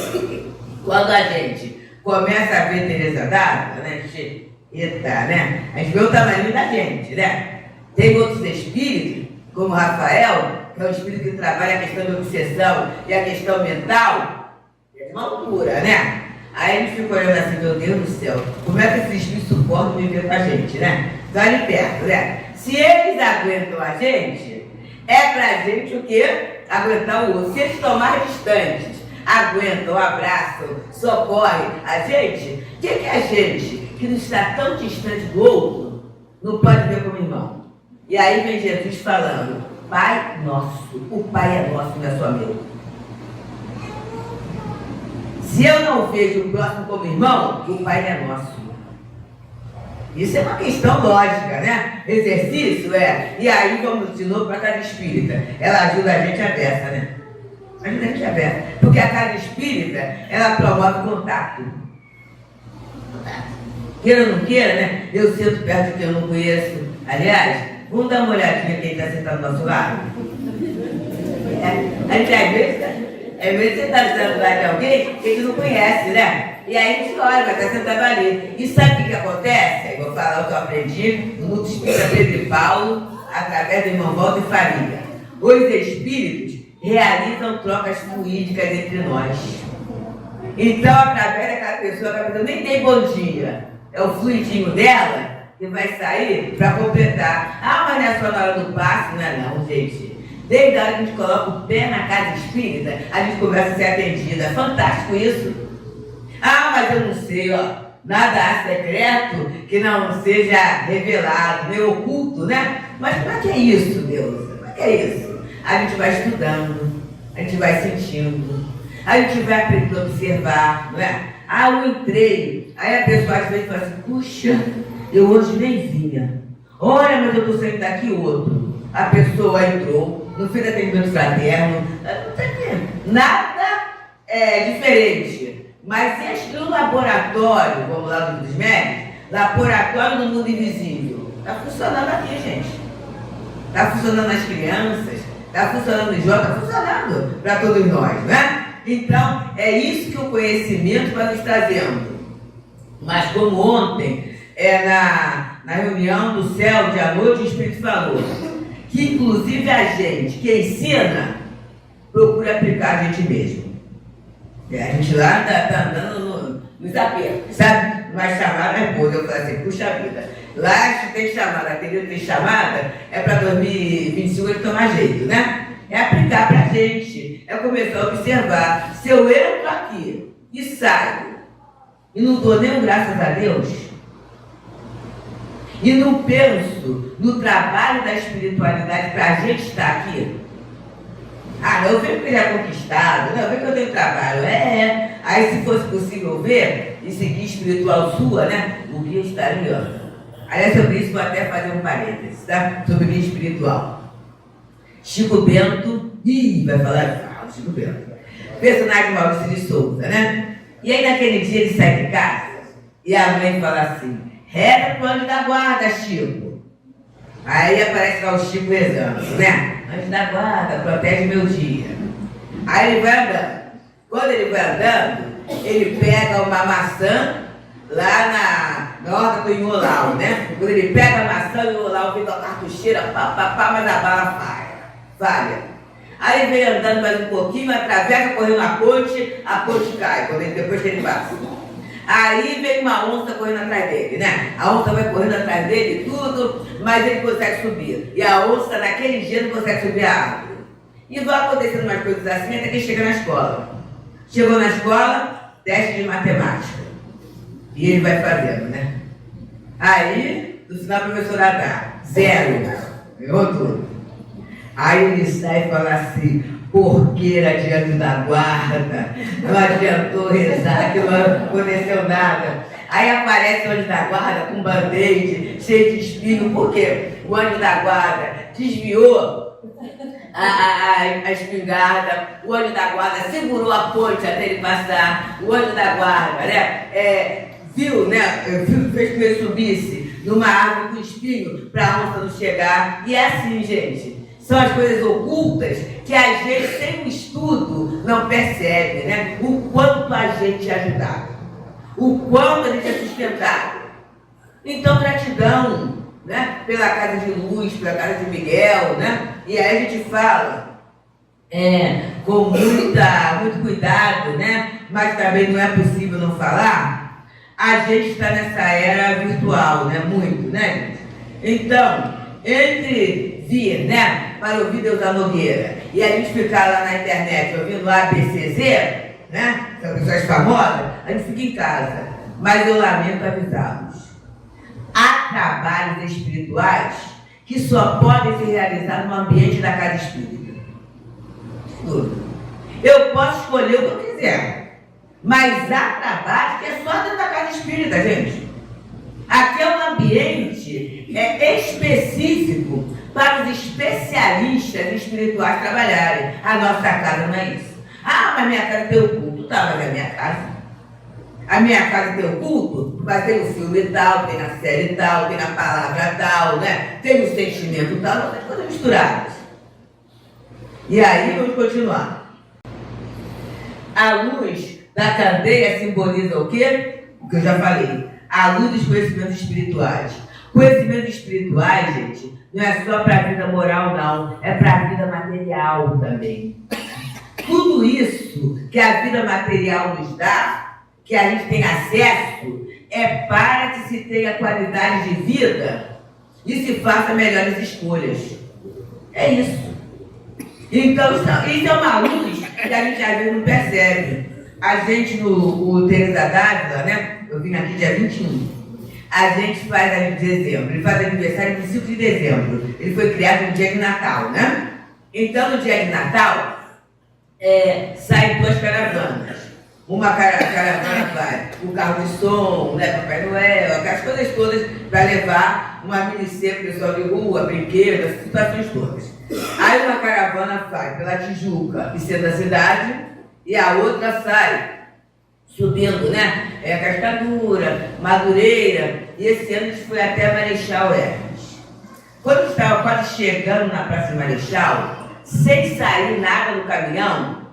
Quando a gente começa a ver Teresa d'Ávila, né, a gente, né, a gente vê o tamanho da gente, né? Tem outros espíritos, como Rafael, que é um espírito que trabalha a questão da obsessão e a questão mental, é uma loucura, né? Aí a gente fica olhando assim: meu Deus do céu, como é que esses espíritos suportam viver com a gente, né? Estão ali perto, né? Se eles aguentam a gente, é pra gente o quê? Aguentar o outro. Se eles estão mais distantes, aguentam, abraçam, socorrem a gente, o que a gente, que não está tão distante do outro, não pode ver como irmão? E aí vem Jesus falando: Pai nosso. O Pai é nosso, não é só meu. Se eu não vejo o próximo como irmão, o Pai é nosso. Isso é uma questão lógica, né? Exercício E aí vamos de novo para a casa espírita. Ela ajuda a gente a beça, né? Ajuda a gente a beça. Porque a casa espírita, ela promove contato. Queira ou não queira, né? Eu sento perto de quem eu não conheço. Aliás, vamos dar uma olhadinha quem está sentado do nosso lado? A gente, às vezes você está sentado lá de alguém que a gente não conhece, né? E aí a gente olha, vai estar sentado ali. E sabe o que acontece? Eu vou falar o que eu aprendi no Mundo Espírita Pedro e Paulo, através do irmão Walter Faria. Os espíritos realizam trocas fluídicas entre nós. Então, através daquela pessoa, aquela pessoa nem tem bom dia. É o fluidinho dela que vai sair para completar. Ah, mas não é só na hora do passe, não é não, gente. Desde a hora que a gente coloca o pé na casa espírita, a gente começa a ser atendida. É fantástico isso. Ah, mas eu não sei, ó. Nada há secreto que não seja revelado, meio oculto, né? Mas como é que é isso, Deus? Como é que é isso? A gente vai estudando, a gente vai sentindo, a gente vai aprendendo a observar, não é? Ah, eu entrei. Aí a pessoa às vezes fala assim, puxa, eu hoje nem vinha. Olha, mas eu estou saindo daqui outro. A pessoa entrou, não fez atendimento fraterno, não tem nada diferente. Mas se acho que no laboratório, vamos lá dos médicos, laboratório do mundo invisível, está funcionando aqui, gente. Está funcionando nas crianças, está funcionando nos jovens, está funcionando para todos nós, né? Então, é isso que o conhecimento vai nos trazendo. Mas como ontem, na reunião do céu de à noite, o Espírito falou que inclusive a gente que ensina, procura aplicar a gente mesmo. A gente lá está andando nos apertos, sabe? Mas chamada é boa. Eu falei assim, puxa vida, lá se tem chamada, querido, tem chamada, é para 2025 ele tomar jeito, né? É aplicar para a gente, é começar a observar. Se eu entro aqui e saio, e não dou nem graças a Deus, e não penso no trabalho da espiritualidade para a gente estar aqui, ah, não, eu vejo que ele é conquistado, não, eu vejo que eu tenho trabalho, Aí se fosse possível ver e seguir espiritual sua, né, o guia estaria, ó. Aliás, sobre isso vou até fazer um parênteses, tá? Sobre guia espiritual. Chico Bento, vai falar, Chico Bento, personagem Maurício de Souza, né? E aí naquele dia ele sai de casa e a mãe fala assim, reza pro anjo da guarda, Chico. Aí aparece lá o Chico rezando, né? Anjo da guarda, protege meu dia. Aí ele vai andando. Quando ele vai andando, ele pega uma maçã lá na horta do Inholau, né? Quando ele pega a maçã, o Inholau vem com a cartucheira, mas a bala falha. Aí ele vem andando mais um pouquinho, atravessa, correndo a ponte cai, depois que ele passa. Aí vem uma onça correndo atrás dele, né? A onça vai correndo atrás dele, tudo, mas ele consegue subir. E a onça, naquele dia, não consegue subir a árvore. E vai acontecendo umas coisas assim até que ele chega na escola. Chegou na escola, teste de matemática. E ele vai fazendo, né? Aí, no final, a professora dá 0. Errou tudo. Aí ele sai e fala assim, porqueira diante da guarda, não adiantou rezar, que não aconteceu nada. Aí aparece o anjo da guarda com um band-aid, cheio de espinho, porque o anjo da guarda desviou a espingarda, o anjo da guarda segurou a ponte até ele passar, o anjo da guarda, né, viu, né, fez com que ele subisse numa árvore com espinho para a onça não chegar. E é assim, gente. São as coisas ocultas que a gente, sem o estudo, não percebe, né? O quanto a gente é ajudado, o quanto a gente é sustentado. Então, gratidão, né? Pela Casa de Luz, pela Casa de Miguel, né? E aí a gente fala com muito cuidado, né? Mas também não é possível não falar. A gente está nessa era virtual, né? Muito, né? Então, entre vir, né, para ouvir Deusa Nogueira e a gente ficar lá na internet ouvindo ABCZ, né, são pessoas famosas, a gente fica em casa. Mas eu lamento avisá-los. Há trabalhos espirituais que só podem ser realizados no ambiente da casa espírita. Tudo. Eu posso escolher o que eu quiser, mas há trabalhos que é só dentro da casa espírita, gente. Aqui é um ambiente específico para os especialistas espirituais trabalharem. A nossa casa não é isso. Ah, mas minha casa tem o culto. Tá, mas é a minha casa. A minha casa tem o culto, mas tem o filme tal, tem a série tal, tem a palavra tal, né? Tem o sentimento tal, não tem coisas misturadas. E aí, vamos continuar. A luz da candeia simboliza o quê? O que eu já falei. A luz dos conhecimentos espirituais. Conhecimentos espirituais, gente, não é só para a vida moral, não. É para a vida material também. Tudo isso que a vida material nos dá, que a gente tem acesso, é para que se tenha qualidade de vida e se faça melhores escolhas. É isso. Então, isso é uma luz que a gente às vezes não percebe. A gente, no Teresa d'Ávila, né? Eu vim aqui dia 21. A gente faz de dezembro. Ele faz aniversário no 5 de dezembro. Ele foi criado no dia de Natal, né? Então, no dia de Natal, saem duas caravanas. Uma caravana vai o carro de som, né, Papai Noel, aquelas coisas todas para levar uma minicê para o pessoal de rua, brinquedos, essas situações todas. Aí uma caravana vai pela Tijuca e centro da cidade e a outra sai subindo, né? Cascadura, Madureira, e esse ano a gente foi até Marechal Hermes. Quando estava quase chegando na Praça de Marechal, sem sair nada do caminhão,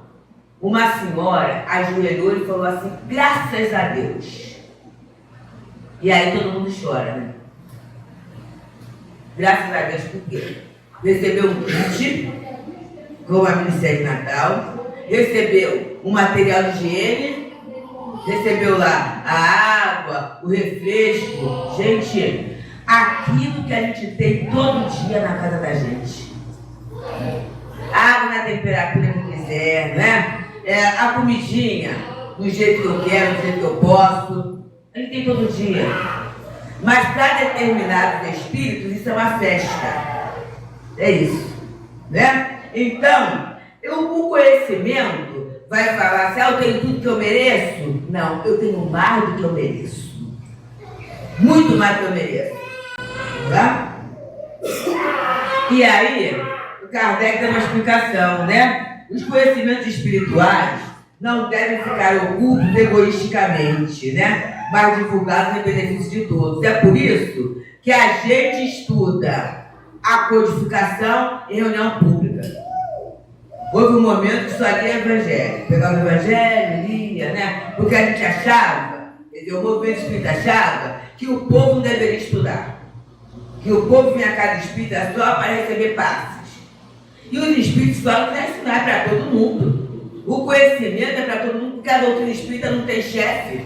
uma senhora ajoelhou e falou assim, graças a Deus. E aí todo mundo chora, né? Graças a Deus, por quê? Recebeu um kit com a minissérie de Natal, recebeu um material de higiene, recebeu lá a água, o refresco. Gente, aquilo que a gente tem todo dia na casa da gente. Água na temperatura que quiser, né? A comidinha, do jeito que eu quero, do jeito que eu posso. A gente tem todo dia. Mas para determinados espíritos, isso é uma festa. É isso. Né? Então, o conhecimento vai falar assim, eu tenho tudo que eu mereço? Não, eu tenho mais do que eu mereço. Muito mais do que eu mereço. Tá? E aí, o Kardec dá uma explicação, né? Os conhecimentos espirituais não devem ficar ocultos egoisticamente, né? Mas divulgados em benefício de todos. É por isso que a gente estuda a codificação em reunião pública. Houve um momento que só lia evangelho. Pegava o evangelho, lia, né? Porque a gente achava, o movimento espírita achava, que o povo não deveria estudar. Que o povo vinha à casa espírita só para receber passes. E os espíritos falam que não é ensinar para todo mundo. O conhecimento é para todo mundo, porque a doutrina espírita não tem chefe,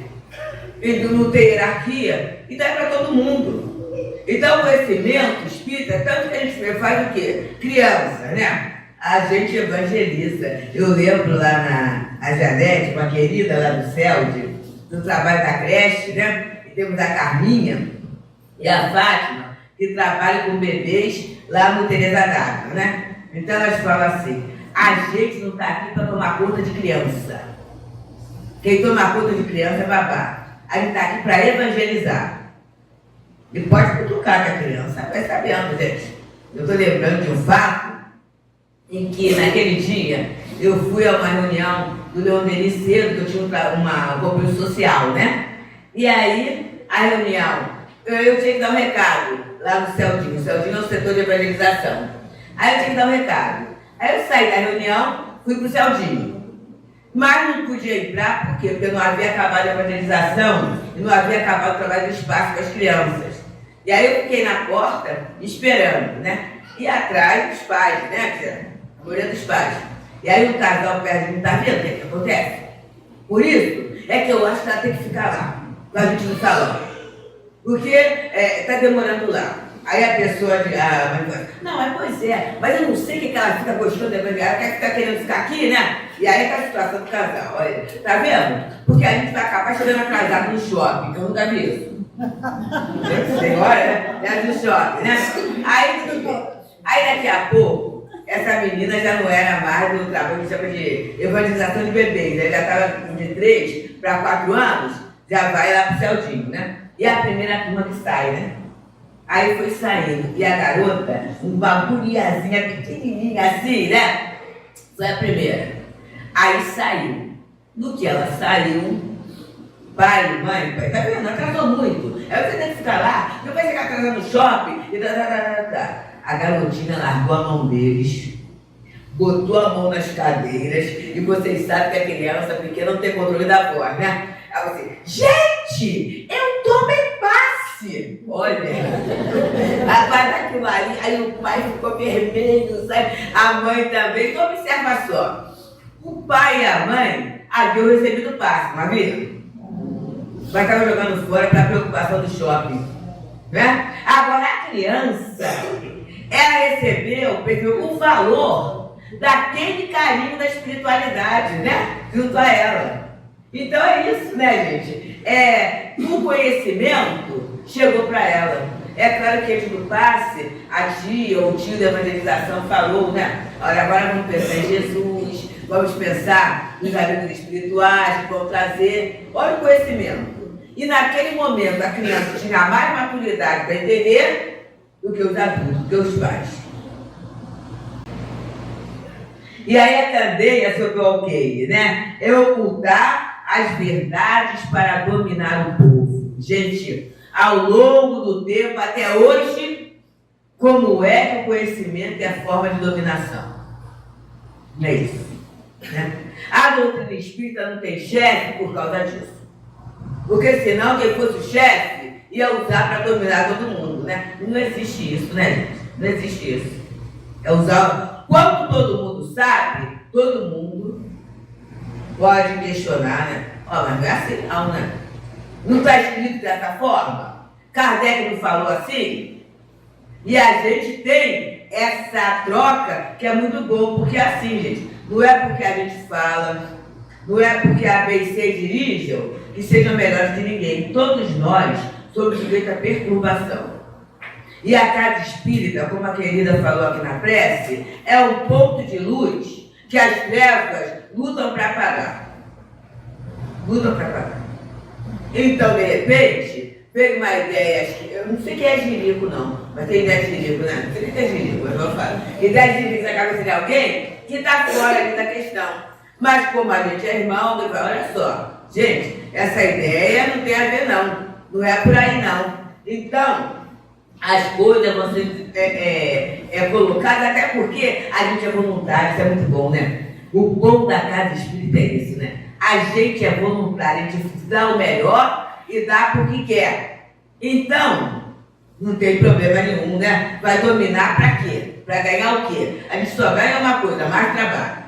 não tem hierarquia, então é para todo mundo. Então o conhecimento espírita, tanto que a gente faz o quê? Criança, né? A gente evangeliza. Eu lembro lá na Janete, uma querida lá do CELD, do trabalho da creche, né? E temos a Carminha e a Fátima, que trabalham com bebês lá no Teresa d'Ávila, né? Então elas falam assim, a gente não está aqui para tomar conta de criança. Quem toma conta de criança é babá. A gente está aqui para evangelizar. E pode cutucar com a criança, vai sabendo, gente. Eu estou lembrando de um fato em que naquele dia eu fui a uma reunião do Leon Denis cedo, que eu tinha uma compromisso social, né? E aí, a reunião, eu tinha que dar um recado lá no Celdinho. O Celdinho é o setor de evangelização. Aí eu tinha que dar um recado. Aí eu saí da reunião, fui para o Celdinho. Mas não podia entrar, por quê? Porque não havia acabado a evangelização e não havia acabado o trabalho do espaço com as crianças. E aí eu fiquei na porta esperando, né? E atrás dos pais, né? A maioria dos pais. E aí o casal perto de mim, tá vendo o que acontece? Por isso é que eu acho que ela tem que ficar lá, com a gente no salão. Porque tá demorando lá. Aí a pessoa diz, não, pois é, mas eu não sei o que ela fica gostando da evangelho, ela quer ficar querendo ficar aqui, né? E aí tá a situação do casal, olha, tá vendo? Porque a gente vai acabar chegando atrasado no shopping, eu nunca vi isso. Senhora, né? É do shopping, né? Aí tudo bem. Aí daqui a pouco, essa menina já não era mais do trabalho que chama de evangelização de bebês, ela já estava de 3 para 4 anos, já vai lá pro Celdinho, né? E a primeira turma que sai, né? Aí foi saindo, e a garota, uma guriazinha pequenininha assim, né? Foi a primeira. Aí saiu. No que ela saiu, pai, mãe, tá vendo? Atrasou muito. Aí você tem que ficar lá, depois chegar atrasando no shopping, e tá. A garotinha largou a mão deles, botou a mão nas cadeiras e vocês sabem que a criança pequena não tem controle da voz, né? Aí você, gente, eu tomei passe! Olha, rapaz, aquilo ali, aí o pai ficou vermelho, sabe? A mãe também, então observa só. O pai e a mãe haviam recebido passe, não havia? Mas estavam jogando fora para a preocupação do shopping, né? Agora a criança, ela recebeu o valor daquele carinho da espiritualidade, né? Junto a ela. Então é isso, né, gente? O conhecimento chegou para ela. É claro que antes do passe, a tia ou o tio da evangelização falou, né? Olha, agora vamos pensar em Jesus, vamos pensar nos amigos espirituais que vão trazer. Olha o conhecimento. E naquele momento a criança tinha mais maturidade para entender do que os adultos, do que os pais. E aí a candeia sobre o quê, né? É ocultar as verdades para dominar o povo. Gente, ao longo do tempo, até hoje, como é que o conhecimento é a forma de dominação? Não é isso, né? A doutrina espírita não tem chefe por causa disso. Porque senão quem fosse o chefe ia usar para dominar todo mundo, né? Não existe isso, né, gente? Não existe isso. É usar. Quando todo mundo sabe, todo mundo pode questionar, né? Mas não é assim não, né? Não está escrito dessa forma? Kardec não falou assim? E a gente tem essa troca que é muito boa, porque é assim, gente, não é porque a gente fala, não é porque a B e C dirigam que sejam melhores que ninguém. Todos nós somos sujeitos a perturbação. E a casa espírita, como a querida falou aqui na prece, é um ponto de luz que as trevas lutam para apagar. Lutam para apagar. Então, de repente, veio uma ideia, eu não sei quem é jirico não, mas tem ideia de jirico, né? Não sei quem é jirico, mas eu falo. Ideia de jirico na cabeça de alguém que está fora ali da questão. Mas como a gente é irmão, eu falo, olha só, gente, essa ideia não tem a ver não, não é por aí não. Então, as coisas vão ser colocadas, até porque a gente é voluntário, isso é muito bom, né? O bom da casa espírita é isso, né? A gente é voluntário, a gente dá o melhor e dá porque quer. Então, não tem problema nenhum, né? Vai dominar para quê? Para ganhar o quê? A gente só ganha uma coisa, mais trabalho.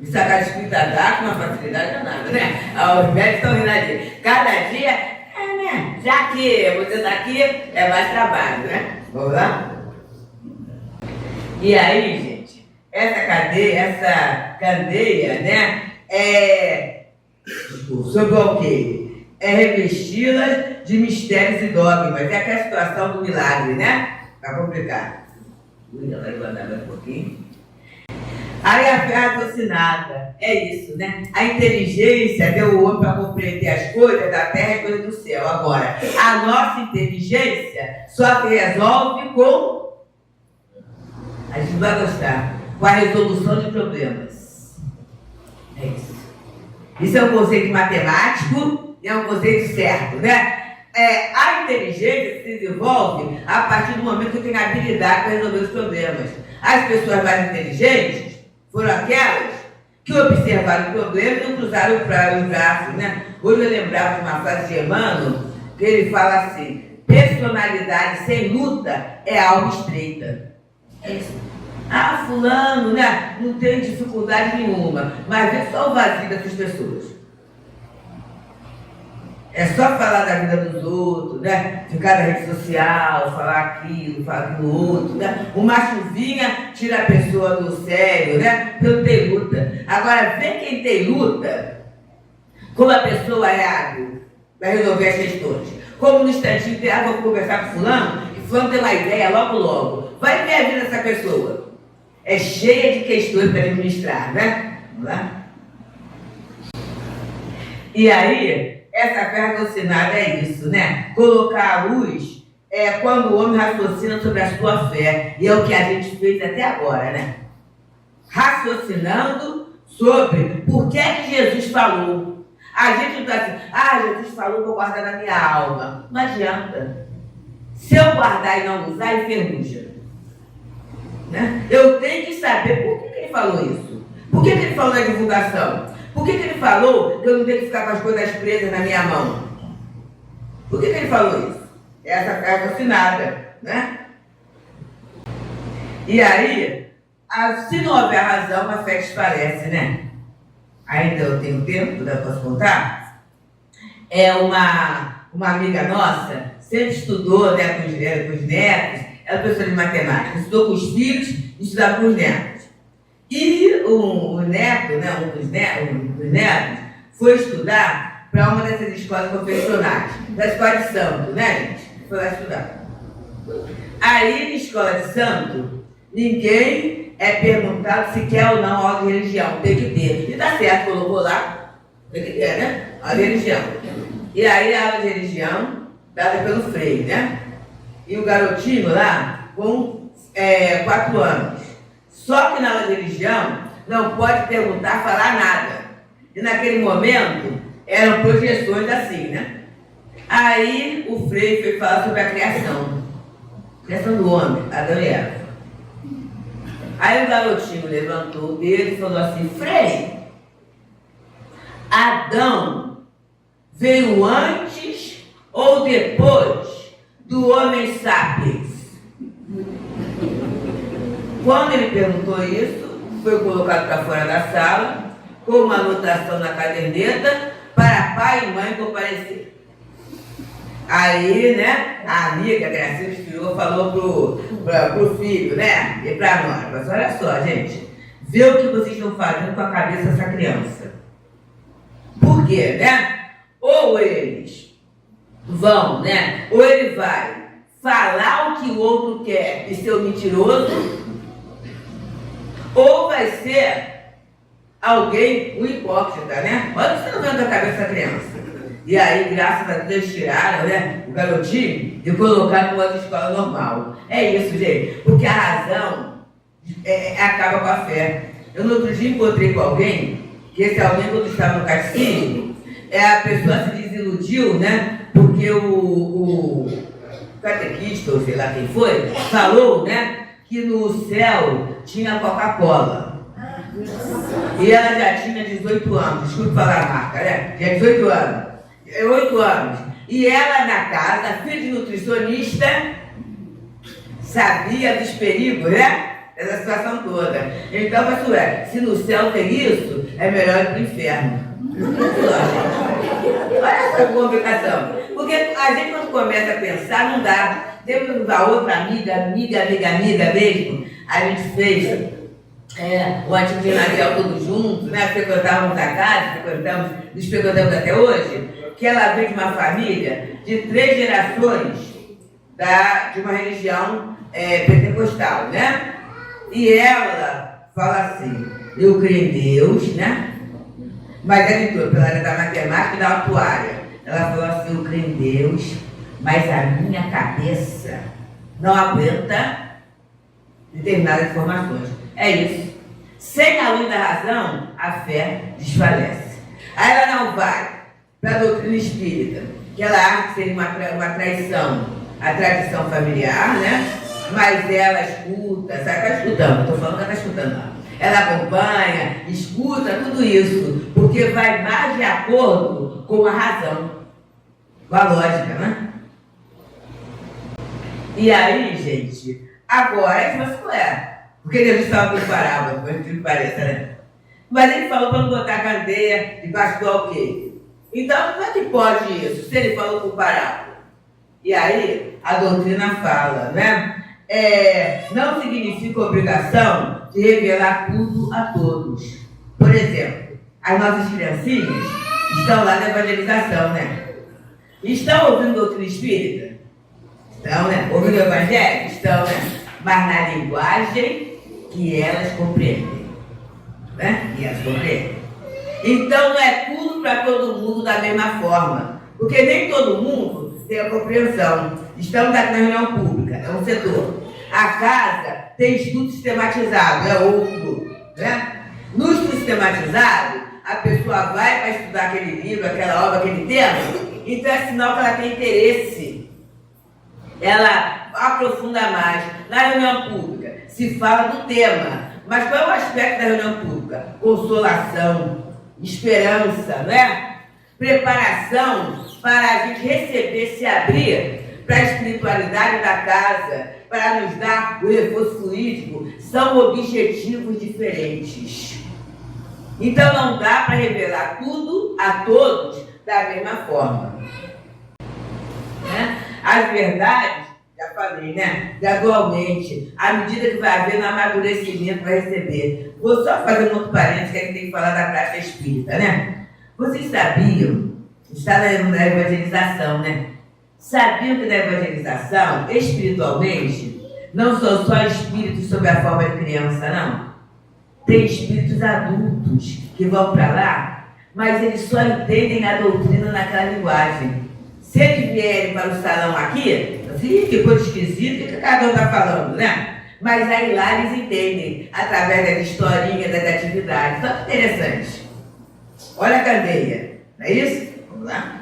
Isso a casa espírita dá com uma facilidade danada, né? Os médicos estão rindo ali. Cada dia, né? Já que você está aqui, é mais trabalho, né? Vamos lá? E aí, gente, essa candeia, né? Sobre o quê? É revesti-las de mistérios e dogmas. É aquela situação do milagre, né? Vai complicar. Vai guardar mais um pouquinho. Aí a fé raciocinada, é isso, né? A inteligência deu o homem para compreender as coisas da terra e coisas do céu. Agora, a nossa inteligência só se resolve com... A gente vai gostar. Com a resolução de problemas. É isso. Isso é um conceito matemático e é um conceito certo, né? A inteligência se desenvolve a partir do momento que eu tenho habilidade para resolver os problemas. As pessoas mais inteligentes foram aquelas que observaram o problema e não cruzaram os braços, né? Hoje eu lembrava de uma frase de Emmanuel, que ele fala assim, personalidade sem luta é alma estreita. É isso. Fulano, né? Não tem dificuldade nenhuma, mas vê só o vazio dessas pessoas. É só falar da vida dos outros, né? Ficar na rede social, falar aquilo, falar aquilo outro, né? Uma chuvinha tira a pessoa do sério, né? Porque não tem luta. Agora, vê quem tem luta, como a pessoa é hábil para resolver as questões. Como no instantinho, vou conversar com fulano, e fulano tem uma ideia logo. Vai ver a vida dessa pessoa. É cheia de questões para administrar, né? Vamos lá? E aí... Essa fé raciocinada é isso, né? Colocar a luz é quando o homem raciocina sobre a sua fé. E é o que a gente fez até agora, né? Raciocinando sobre por que é que Jesus falou. A gente não está assim, Jesus falou que eu vou guardar na minha alma. Não adianta. Se eu guardar e não usar, enferruja. Né? Eu tenho que saber por que ele falou. falou isso? Por que ele falou na divulgação? Por que ele falou que eu não tenho que ficar com as coisas presas na minha mão? Por que ele falou isso? Essa carta assinada, né? E aí, se não houver razão, a fé desfalece, né? Ainda eu tenho tempo, eu posso contar? É uma amiga nossa, sempre estudou, né, com os netos, ela é professora de matemática, estudou com os filhos e estudava com os netos. E o neto, né, um dos netos, foi estudar para uma dessas escolas confessionais, da escola de santo, né, gente? Foi lá estudar. Aí, na escola de santo, ninguém é perguntado se quer ou não aula de religião. Tem que ter. E tá certo, colocou lá. Tem que ter, né? Aula de religião. E aí, a aula de religião, dada pelo freio, né? E o garotinho lá, com 4 anos. Só que na aula de religião, não pode perguntar, falar nada. E naquele momento, eram projeções assim, né? Aí, o freio foi falar sobre a criação. Criação do homem, Adão e Eva. Aí o garotinho levantou o dedo e falou assim: Frei, Adão veio antes ou depois do homem sapiens? Quando ele perguntou isso, foi colocado para fora da sala, com uma anotação na caderneta, para pai e mãe comparecer. Aí, né, a amiga, a Gracinha, inspirou, falou pro filho, né, e para nós. Mas olha só, gente, vê o que vocês estão fazendo com a cabeça dessa criança. Por quê, né? Ou eles vão, né, ou ele vai falar o que o outro quer e ser o mentiroso, ou vai ser alguém, um hipócrita, né? Olha o que você está vendo da cabeça dessa criança. E aí, graças a Deus, tiraram, né, o garotinho e colocaram numa escola normal. É isso, gente, porque a razão acaba com a fé. Eu no outro dia encontrei com alguém, que esse alguém, quando estava no catecismo, a pessoa se desiludiu, né, porque o catequista, ou sei lá quem foi, falou, né, que no céu tinha Coca-Cola. E ela já tinha 18 anos, desculpe falar a marca, né? Tinha 18 anos. 8 anos. E ela na casa, filha de nutricionista, sabia dos perigos, né? Essa situação toda. Então, pastor, se no céu tem isso, é melhor ir para o inferno. Olha essa complicação. Porque a gente quando começa a pensar, não dá. Teve uma outra amiga mesmo, a gente fez o antigo ginasial todos juntos, né? Frequentávamos a casa, nos frequentamos até hoje, que ela veio de uma família de 3 gerações de uma religião pentecostal, né? E ela fala assim: eu creio em Deus, né? Mas ela entrou pela área da matemática e da atuária. Ela falou assim: eu creio em Deus, mas a minha cabeça não aguenta determinadas informações. É isso. Sem a luz da razão, a fé desfalece. Aí ela não vai para a doutrina espírita, que ela acha que seria uma traição à tradição familiar, né? Mas ela escuta, sabe? Está escutando, estou falando que ela está escutando lá. Ela acompanha, escuta tudo isso, porque vai mais de acordo com a razão, com a lógica, né? E aí, gente, agora é que você porque Jesus estava com parábola, por incrível que pareça, né? Mas ele falou para não botar a cadeia debaixo do alqueire. Então, como é que pode isso, se ele falou com parábola? E aí, a doutrina fala, né? Não significa obrigação de revelar tudo a todos. Por exemplo, as nossas criancinhas estão lá na evangelização, né? Estão ouvindo doutrina espírita? Estão, né? Ouvindo o evangelho? Estão, né? Mas na linguagem que elas compreendem. Né? Que elas compreendem. Então não é tudo para todo mundo da mesma forma. Porque nem todo mundo tem a compreensão. Estamos aqui na reunião pública, é um setor. A casa tem estudo sistematizado, é outro. Né? No estudo sistematizado, a pessoa vai para estudar aquele livro, aquela obra, aquele tema, então é sinal que ela tem interesse. Ela aprofunda mais. Na reunião pública se fala do tema, Mas qual é o aspecto da reunião pública? Consolação, esperança, não é? Preparação para a gente receber, se abrir para a espiritualidade da casa, para nos dar o reforço fluídico. São objetivos diferentes. Então não dá para revelar tudo a todos da mesma forma. Né? As verdades, já falei, né? Gradualmente, à medida que vai havendo amadurecimento para receber. Vou só fazer um outro parênteses que a gente tem que falar da prática espírita, né? Vocês sabiam, está na evangelização, né? Sabiam que na evangelização, espiritualmente, não são só espíritos sob a forma de criança, não. Tem espíritos adultos que vão para lá, mas eles só entendem a doutrina naquela linguagem. Se eles vierem para o salão aqui, assim, que coisa esquisita, que cada um está falando, né? Mas aí lá eles entendem, através das historinhas, das atividades. Então, interessante. Olha a cadeia, não é isso? Vamos lá.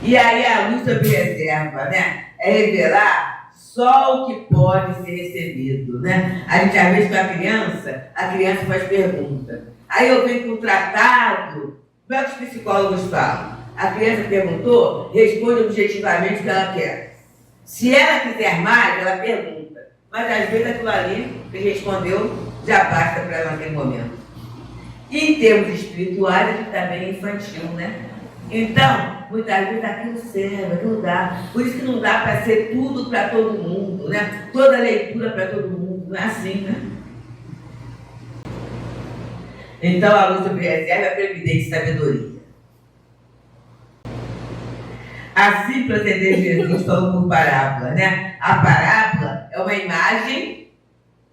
E aí a luz sobre reserva, né? É revelar só o que pode ser recebido, né? A gente, às vezes, com a criança faz pergunta. Aí eu venho com um tratado, como é que os psicólogos falam? A criança perguntou, responde objetivamente o que ela quer. Se ela quiser mais, ela pergunta. Mas às vezes aquilo ali que respondeu já basta para ela naquele momento. E em termos espirituais, a gente também é infantil, né? Então, muitas vezes aquilo serve, aquilo dá. Por isso que não dá para ser tudo para todo mundo, né? Toda leitura para todo mundo, não é assim, né? Então, a luz sobre reserva é previdência e sabedoria. Assim proceder Jesus falou por parábola, né? A parábola é uma imagem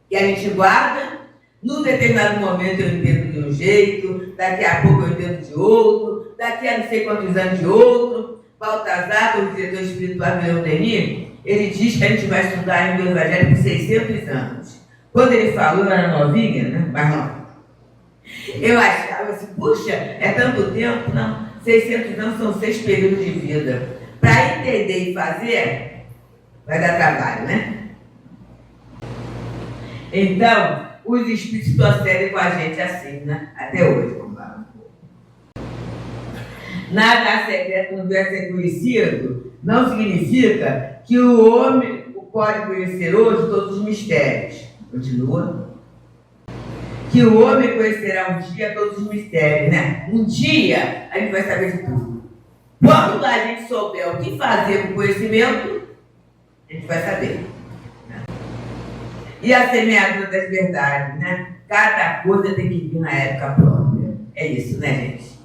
que a gente guarda. Num determinado momento eu entendo de um jeito, daqui a pouco eu entendo de outro, daqui a não sei quantos anos de outro. Baltazar, o diretor espiritual do Leon Denis, ele diz que a gente vai estudar ainda o Evangelho por 600 anos. Quando ele falou, eu era novinha, né? Mas não. Eu achava assim, puxa, é tanto tempo? Não, 600 anos são 6 períodos de vida. Para entender e fazer, vai dar trabalho, né? Então, os espíritos procedem com a gente assim, né? Até hoje, vamos lá. Nada há secreto não deve ser conhecido, não significa que o homem pode conhecer hoje todos os mistérios. Continua. Que o homem conhecerá um dia todos os mistérios, né? Um dia a gente vai saber de tudo. Quando a gente souber o que fazer com o conhecimento, a gente vai saber. Né? E a semeadura das verdades, né? Cada coisa tem que vir na época própria. É isso, né, gente?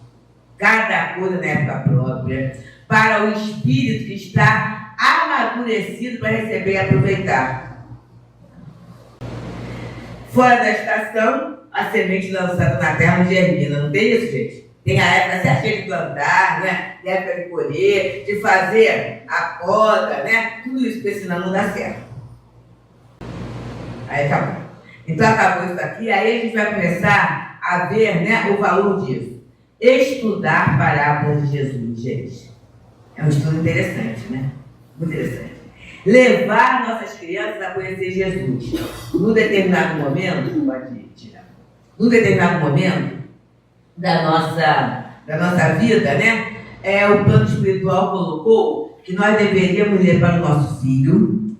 Cada coisa na época própria. Para o espírito que está amadurecido para receber e aproveitar. Fora da estação, a semente lançada na terra não germina. Não tem isso, gente? Tem a época certinha de plantar, né? Tem a época de colher, de fazer a poda, né? Tudo isso, porque senão não dá certo. Aí acabou. Então acabou isso aqui, aí a gente vai começar a ver, né, o valor disso. Estudar parábolas de Jesus, gente. É um estudo interessante, né? Muito interessante. Levar nossas crianças a conhecer Jesus. Num determinado momento, pode tirar. Num determinado momento da nossa vida, né? O plano espiritual colocou que nós deveríamos levar o nosso filho,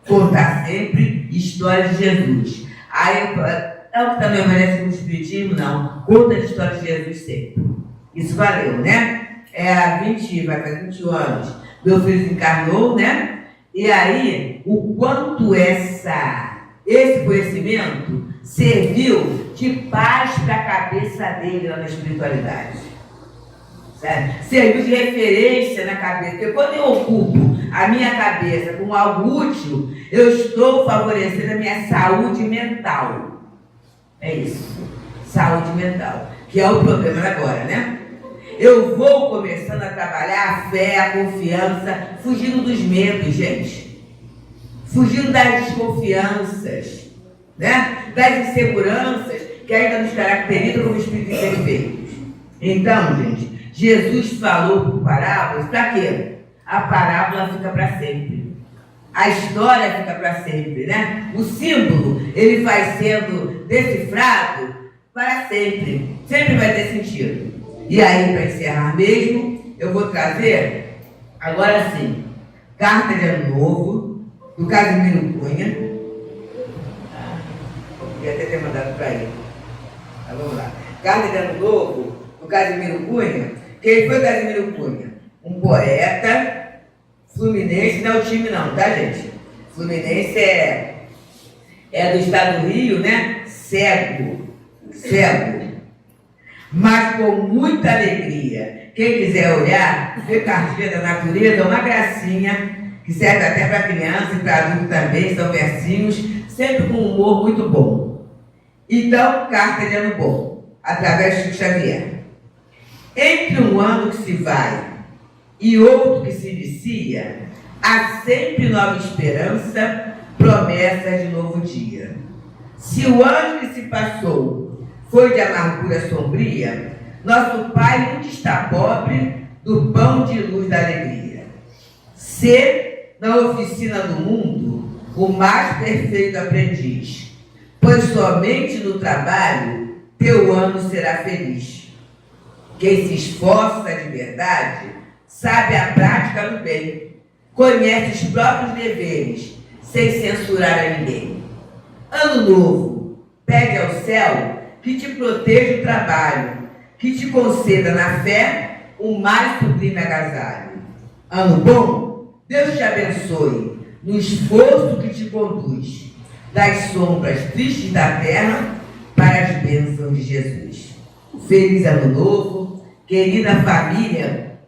contar sempre histórias de Jesus. Aí eu falo, não, que também merece um espiritismo, não. Conta a história de Jesus sempre. Isso valeu, né? Vai fazer 21 anos. Meu filho se encarnou, né? E aí, o quanto esse conhecimento serviu de paz para a cabeça dele lá na espiritualidade. Sabe? Serviu de referência na cabeça. Porque quando eu ocupo a minha cabeça com algo útil, eu estou favorecendo a minha saúde mental. É isso. Saúde mental. Que é o problema agora, né? Eu vou começando a trabalhar a fé, a confiança, fugindo dos medos, gente. Fugindo das desconfianças, né? Das inseguranças que ainda nos caracterizam como espíritos imperfeitos. Então, gente, Jesus falou por parábolas, para quê? A parábola fica para sempre. a história fica para sempre, né? O símbolo, ele vai sendo decifrado para sempre. Sempre vai ter sentido. E aí, para encerrar mesmo, eu vou trazer, agora sim, Carta de Ano Novo, do Casimiro Cunha. Podia até ter mandado para ele. Tá, vamos lá. Carta de Ano Novo, do Casimiro Cunha. Quem foi Casimiro Cunha? Um poeta fluminense, não é o time não, tá, gente? Fluminense é do estado do Rio, né? Cego, mas com muita alegria. Quem quiser olhar, ver Cartilha da Natureza, é uma gracinha, que serve até para criança e para adulto também, são versinhos, sempre com um humor muito bom. Então, Carta de Ano Bom, através de Chico Xavier. Entre um ano que se vai e outro que se inicia, há sempre nova esperança, promessa de novo dia. Se o ano que se passou foi de amargura sombria, nosso Pai nunca está pobre do pão de luz da alegria. Ser, na oficina do mundo, o mais perfeito aprendiz, pois somente no trabalho teu ano será feliz. Quem se esforça de verdade sabe a prática do bem, conhece os próprios deveres, sem censurar a ninguém. Ano novo, pede ao céu que te proteja o trabalho, que te conceda na fé o mais sublime agasalho. Ano bom, Deus te abençoe no esforço que te conduz das sombras tristes da terra para as bênçãos de Jesus. Feliz Ano Novo, querida família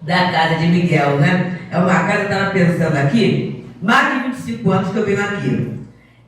da Casa de Miguel, né? É uma casa que eu estava pensando aqui, mais de 25 anos que eu venho aqui.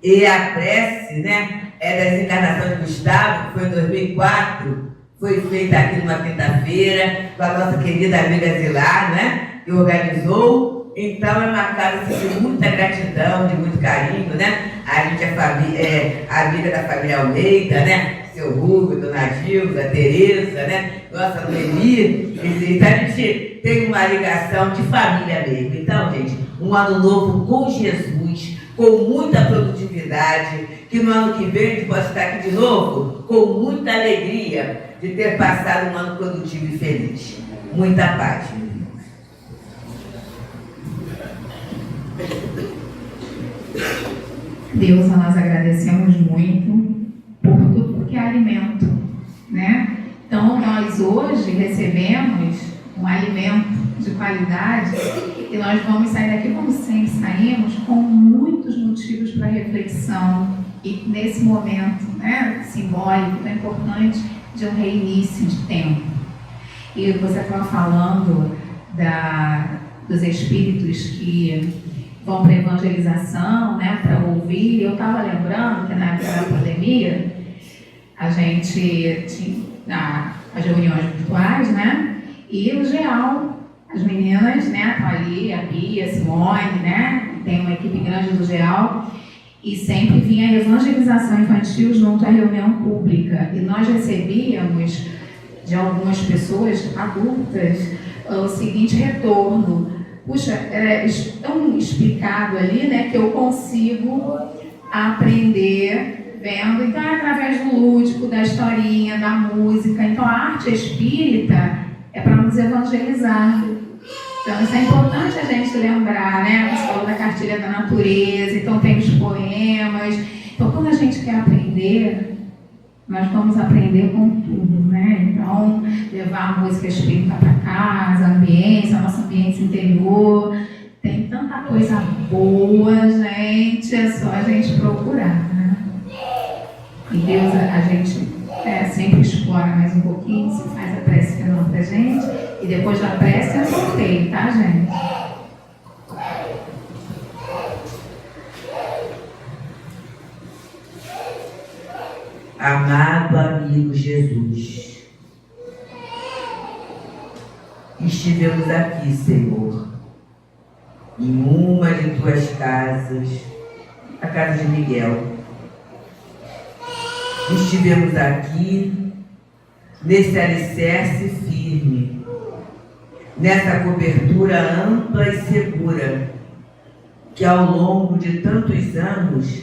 E a prece, né, é da desencarnação de Gustavo, que foi em 2004, foi feita aqui numa quinta-feira, com a nossa querida amiga Zilar, né, que organizou. Então é uma casa assim, de muita gratidão, de muito carinho, né? A gente é amiga da família Almeida, né? Seu Rubio, Dona Dilza, Tereza, né? Nossa Noemi. Então a gente tem uma ligação de família mesmo. Então, gente, um ano novo com Jesus, com muita produtividade, que no ano que vem a gente possa estar aqui de novo com muita alegria de ter passado um ano produtivo e feliz. Muita paz. Deus, nós agradecemos muito por tudo, porque é alimento, né? Então, nós hoje recebemos um alimento de qualidade e nós vamos sair daqui, como sempre saímos, com muitos motivos para reflexão e nesse momento, né, simbólico, importante, de um reinício de tempo. E você estava falando dos espíritos que vão para a evangelização, né, para ouvir. Eu estava lembrando que na época da pandemia, a gente tinha as reuniões virtuais, né, e o GEAL, as meninas, né, estão ali, a Bia, a Simone, né, tem uma equipe grande do GEAL, e sempre vinha a evangelização infantil junto à reunião pública. E nós recebíamos de algumas pessoas adultas o seguinte retorno: puxa, tão explicado ali, né, que eu consigo aprender vendo. Então, é através do lúdico, da historinha, da música. Então, a arte espírita é para nos evangelizar. Então, isso é importante a gente lembrar, né? Você falou da Cartilha da Natureza, então tem os poemas. Então, quando a gente quer aprender, nós vamos aprender com tudo, né? Então, levar a música espírita para casa, a ambiência, a nossa ambiência interior. Tem tanta coisa boa, gente, é só a gente procurar, né? E Deus, a gente sempre explora mais um pouquinho, se faz a prece final pra gente, e depois da prece é sorteio, tá, gente? Amado amigo Jesus, estivemos aqui, Senhor, em uma de tuas casas, a casa de Miguel. Estivemos aqui nesse alicerce firme, nessa cobertura ampla e segura, que ao longo de tantos anos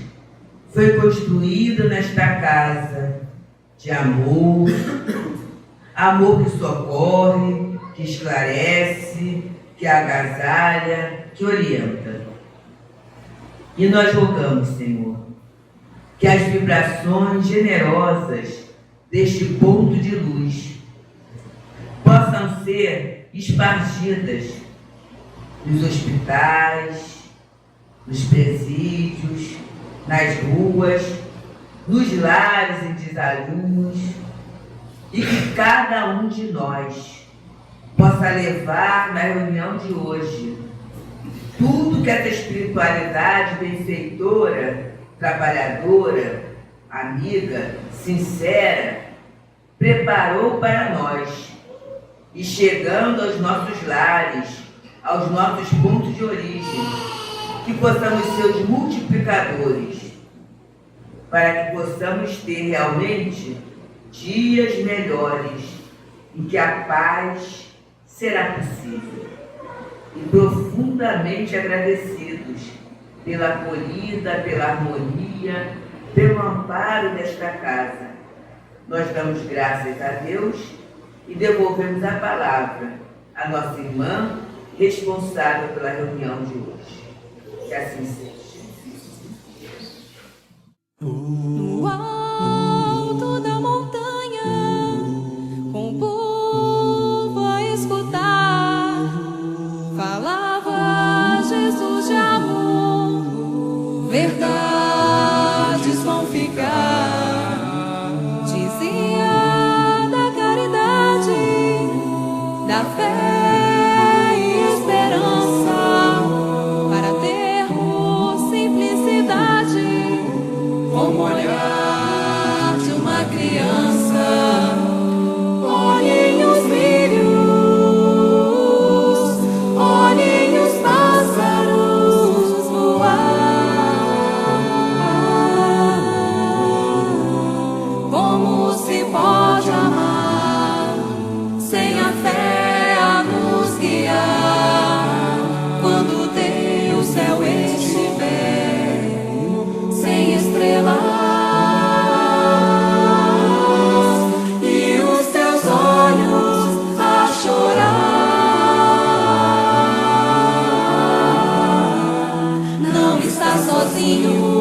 foi construída nesta casa de amor, amor que socorre, que esclarece, que agasalha, que orienta. E nós rogamos, Senhor, que as vibrações generosas deste ponto de luz possam ser espargidas nos hospitais, nos presídios, nas ruas, nos lares em desalunos, e que cada um de nós possa levar na reunião de hoje tudo que essa espiritualidade benfeitora, trabalhadora, amiga, sincera, preparou para nós, e chegando aos nossos lares, aos nossos pontos de origem, que possamos ser os multiplicadores, para que possamos ter realmente dias melhores, em que a paz será possível. E profundamente agradecidos pela acolhida, pela harmonia, pelo amparo desta casa, nós damos graças a Deus e devolvemos a palavra à nossa irmã responsável pela reunião de hoje. Que assim seja. No alto da montanha, com o povo a escutar, falava Jesus de amor, verdades vão ficar, dizia da caridade, da fé e esperança, para termos simplicidade, como olhar de uma criança. Olhem os lírios, olhem os pássaros voar. Como se pode amar sem a fé a nos guiar? Quando Deus céu estiver sem estrelas e os teus olhos a chorar, não está sozinho.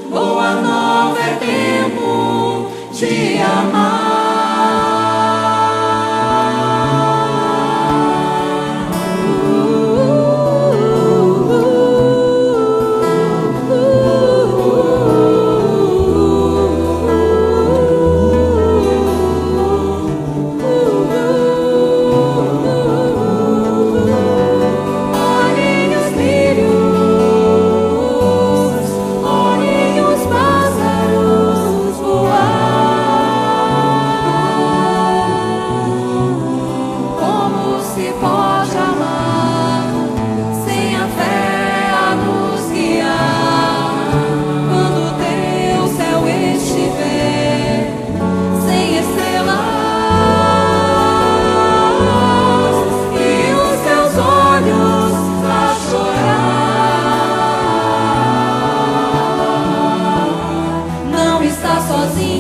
Boa nova é tempo de amar. Olhem os lírios, olhem os pássaros voar. Como se pode amar sem a fé a nos guiar? Quando teu céu estiver sem estrelas e os teus olhos a chorar, não está sozinho.